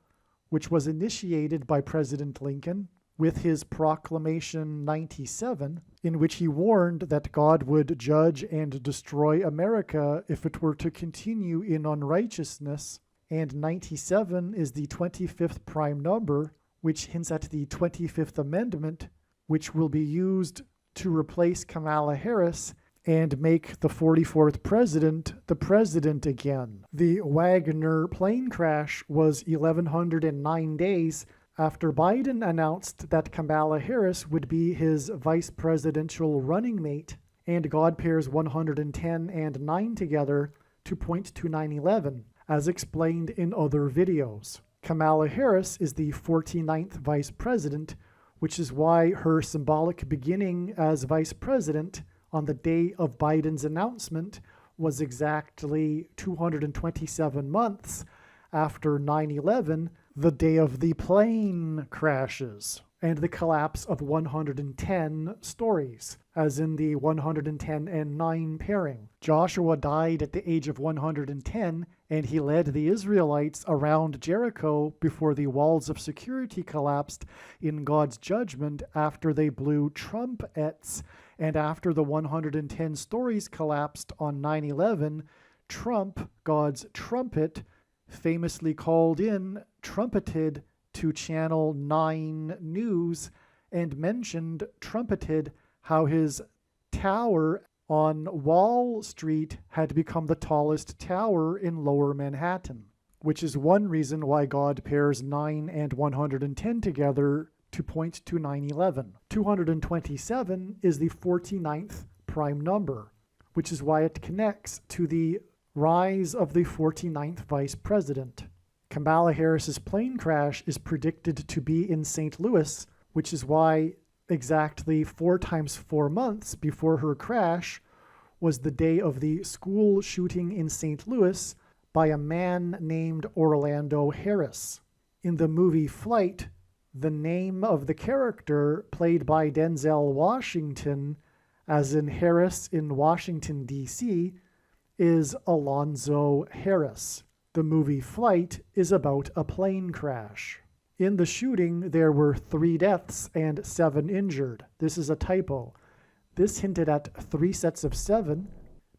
which was initiated by President Lincoln with his Proclamation 97, in which he warned that God would judge and destroy America if it were to continue in unrighteousness. And 97 is the 25th prime number, which hints at the 25th Amendment, which will be used to replace Kamala Harris and make the 44th president the president again. The Wagner plane crash was 1,109 days after Biden announced that Kamala Harris would be his vice presidential running mate, and God pairs 110 and 9 together to point to 9/11, as explained in other videos. Kamala Harris is the 49th vice president, which is why her symbolic beginning as vice president on the day of Biden's announcement was exactly 227 months after 9/11, the day of the plane crashes and the collapse of 110 stories, as in the 110 and 9 pairing. Joshua died at the age of 110, and he led the Israelites around Jericho before the walls of security collapsed in God's judgment after they blew trumpets. And after the 110 stories collapsed on 9/11, Trump, God's trumpet, famously called in, trumpeted to Channel 9 News and mentioned, trumpeted, how his tower on Wall Street had become the tallest tower in Lower Manhattan, which is one reason why God pairs 9 and 110 together to point to 9/11. 227 is the 49th prime number, which is why it connects to the rise of the 49th vice president. Kamala Harris's plane crash is predicted to be in St. Louis, which is why exactly 4 times 4 months before her crash was the day of the school shooting in St. Louis by a man named Orlando Harris. In the movie Flight, the name of the character played by Denzel Washington, as in Harris in Washington, D.C., is Alonzo Harris. The movie Flight is about a plane crash. In the shooting, there were 3 deaths and 7 injured. This is a typo. This hinted at 3 sets of 7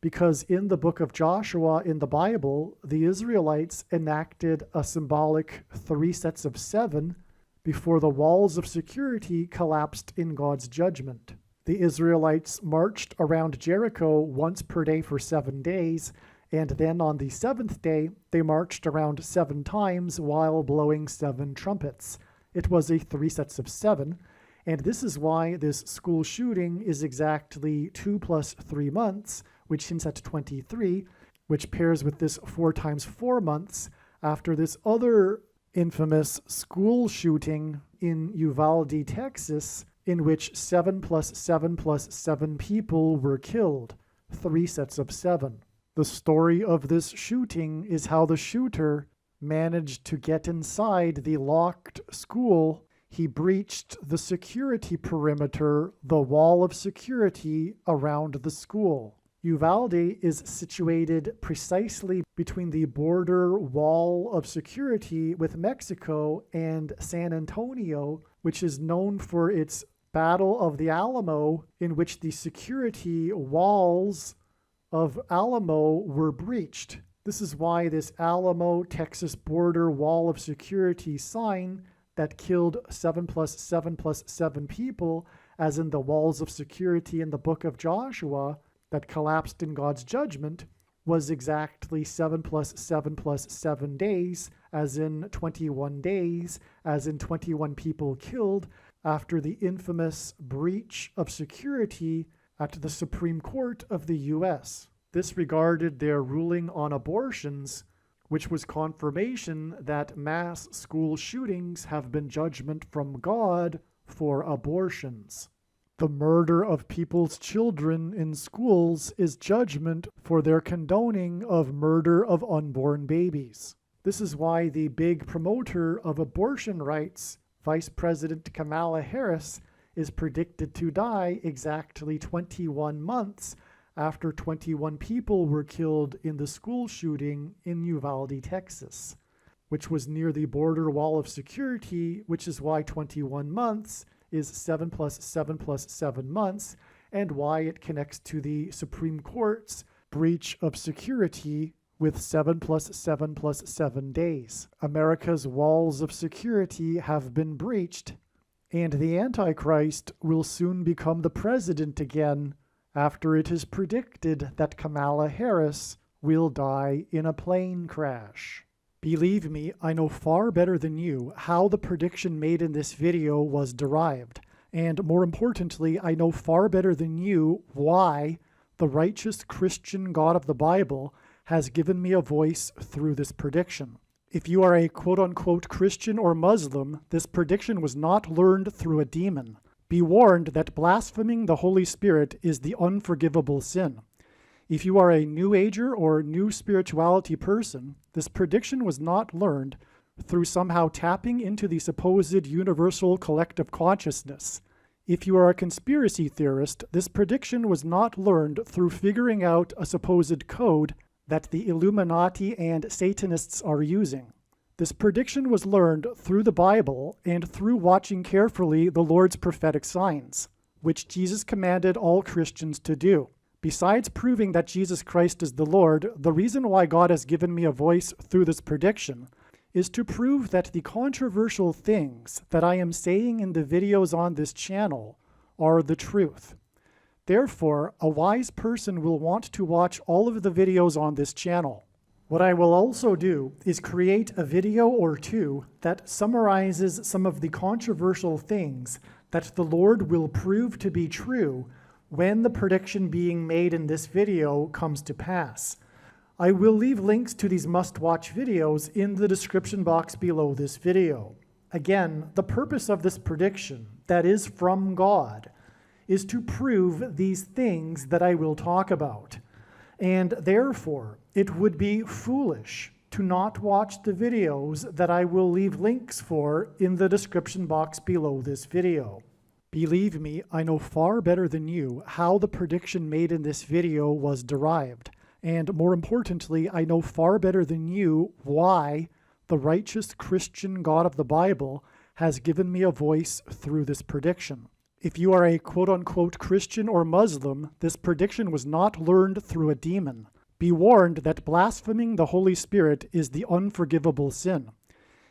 because in the book of Joshua in the Bible, the Israelites enacted a symbolic 3 sets of 7 before the walls of security collapsed in God's judgment. The Israelites marched around Jericho once per day for 7 days, and then on the 7th day, they marched around 7 times while blowing 7 trumpets. It was a 3 sets of 7, and this is why this school shooting is exactly 2 plus 3 months, which hints at 23, which pairs with this 4 times 4 months after this other infamous school shooting in Uvalde, Texas, in which 7 plus 7 plus 7 people were killed, 3 sets of 7. The story of this shooting is how the shooter managed to get inside the locked school. He breached the security perimeter, the wall of security around the school. Uvalde is situated precisely between the border wall of security with Mexico and San Antonio, which is known for its Battle of the Alamo, in which the security walls of Alamo were breached. This is why this Alamo, Texas border wall of security sign that killed 7 plus 7 plus 7 people, as in the walls of security in the book of Joshua, that collapsed in God's judgment, was exactly 7 plus 7 plus 7 days, as in 21 days, as in 21 people killed, after the infamous breach of security at the Supreme Court of the U.S. This regarded their ruling on abortions, which was confirmation that mass school shootings have been judgment from God for abortions. The murder of people's children in schools is judgment for their condoning of murder of unborn babies. This is why the big promoter of abortion rights, Vice President Kamala Harris, is predicted to die exactly 21 months after 21 people were killed in the school shooting in Uvalde, Texas, which was near the border wall of security, which is why 21 months is 7 plus 7 plus 7 months, and why it connects to the Supreme Court's breach of security with 7 plus 7 plus 7 days. America's walls of security have been breached, and the Antichrist will soon become the president again after it is predicted that Kamala Harris will die in a plane crash. Believe me, I know far better than you how the prediction made in this video was derived, and more importantly, I know far better than you why the righteous Christian God of the Bible has given me a voice through this prediction. If you are a quote-unquote Christian or Muslim, this prediction was not learned through a demon. Be warned that blaspheming the Holy Spirit is the unforgivable sin. If you are a New Ager or New Spirituality person, this prediction was not learned through somehow tapping into the supposed universal collective consciousness. If you are a conspiracy theorist, this prediction was not learned through figuring out a supposed code that the Illuminati and Satanists are using. This prediction was learned through the Bible and through watching carefully the Lord's prophetic signs, which Jesus commanded all Christians to do. Besides proving that Jesus Christ is the Lord, the reason why God has given me a voice through this prediction is to prove that the controversial things that I am saying in the videos on this channel are the truth. Therefore, a wise person will want to watch all of the videos on this channel. What I will also do is create a video or two that summarizes some of the controversial things that the Lord will prove to be true when the prediction being made in this video comes to pass. I will leave links to these must-watch videos in the description box below this video. Again, the purpose of this prediction, that is from God, is to prove these things that I will talk about. And therefore, it would be foolish to not watch the videos that I will leave links for in the description box below this video. Believe me, I know far better than you how the prediction made in this video was derived, and more importantly, I know far better than you why the righteous Christian God of the Bible has given me a voice through this prediction. If you are a quote-unquote Christian or Muslim, this prediction was not learned through a demon. Be warned that blaspheming the Holy Spirit is the unforgivable sin.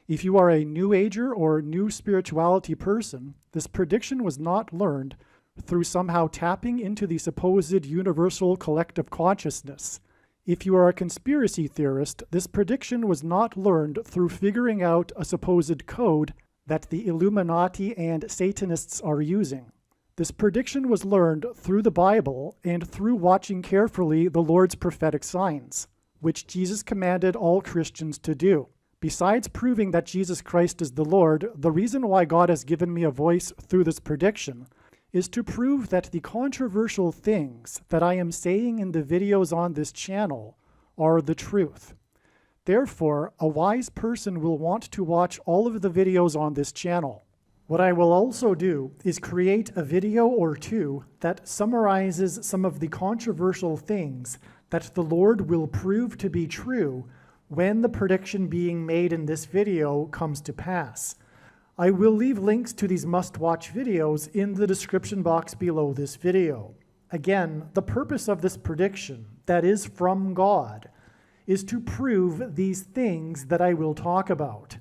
If you are a New Ager or New Spirituality person, this prediction was not learned through somehow tapping into the supposed universal collective consciousness. If you are a conspiracy theorist, this prediction was not learned through figuring out a supposed code that the Illuminati and Satanists are using. This prediction was learned through the Bible and through watching carefully the Lord's prophetic signs, which Jesus commanded all Christians to do. Besides proving that Jesus Christ is the Lord, the reason why God has given me a voice through this prediction is to prove that the controversial things that I am saying in the videos on this channel are the truth. Therefore, a wise person will want to watch all of the videos on this channel. What I will also do is create a video or two that summarizes some of the controversial things that the Lord will prove to be true when the prediction being made in this video comes to pass. I will leave links to these must-watch videos in the description box below this video. Again, the purpose of this prediction, that is from God, is to prove these things that I will talk about.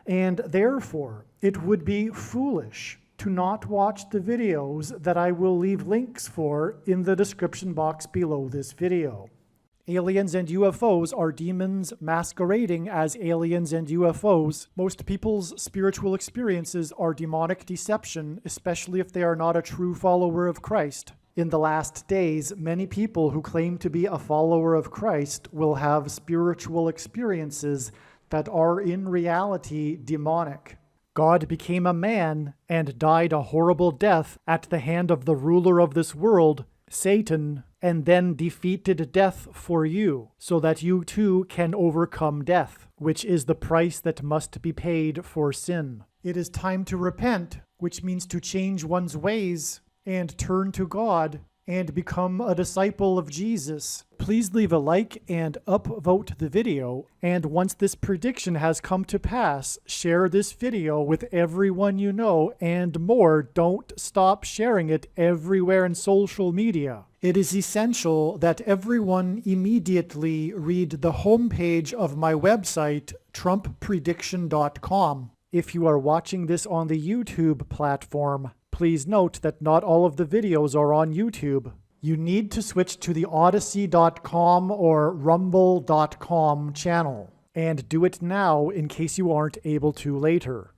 And therefore, it would be foolish to not watch the videos that I will leave links for in the description box below this video. Aliens and UFOs are demons masquerading as aliens and UFOs. Most people's spiritual experiences are demonic deception, especially if they are not a true follower of Christ. In the last days, many people who claim to be a follower of Christ will have spiritual experiences that are in reality demonic. God became a man and died a horrible death at the hand of the ruler of this world, Satan, and then defeated death for you, so that you too can overcome death, which is the price that must be paid for sin. It is time to repent, which means to change one's ways and turn to God and become a disciple of Jesus. Please leave a like and upvote the video, and once this prediction has come to pass, share this video with everyone you know, and more, don't stop sharing it everywhere in social media. It is essential that everyone immediately read the homepage of my website, TrumpPrediction.com. If you are watching this on the YouTube platform, please note that not all of the videos are on YouTube. You need to switch to the Odysee.com or Rumble.com channel, and do it now in case you aren't able to later.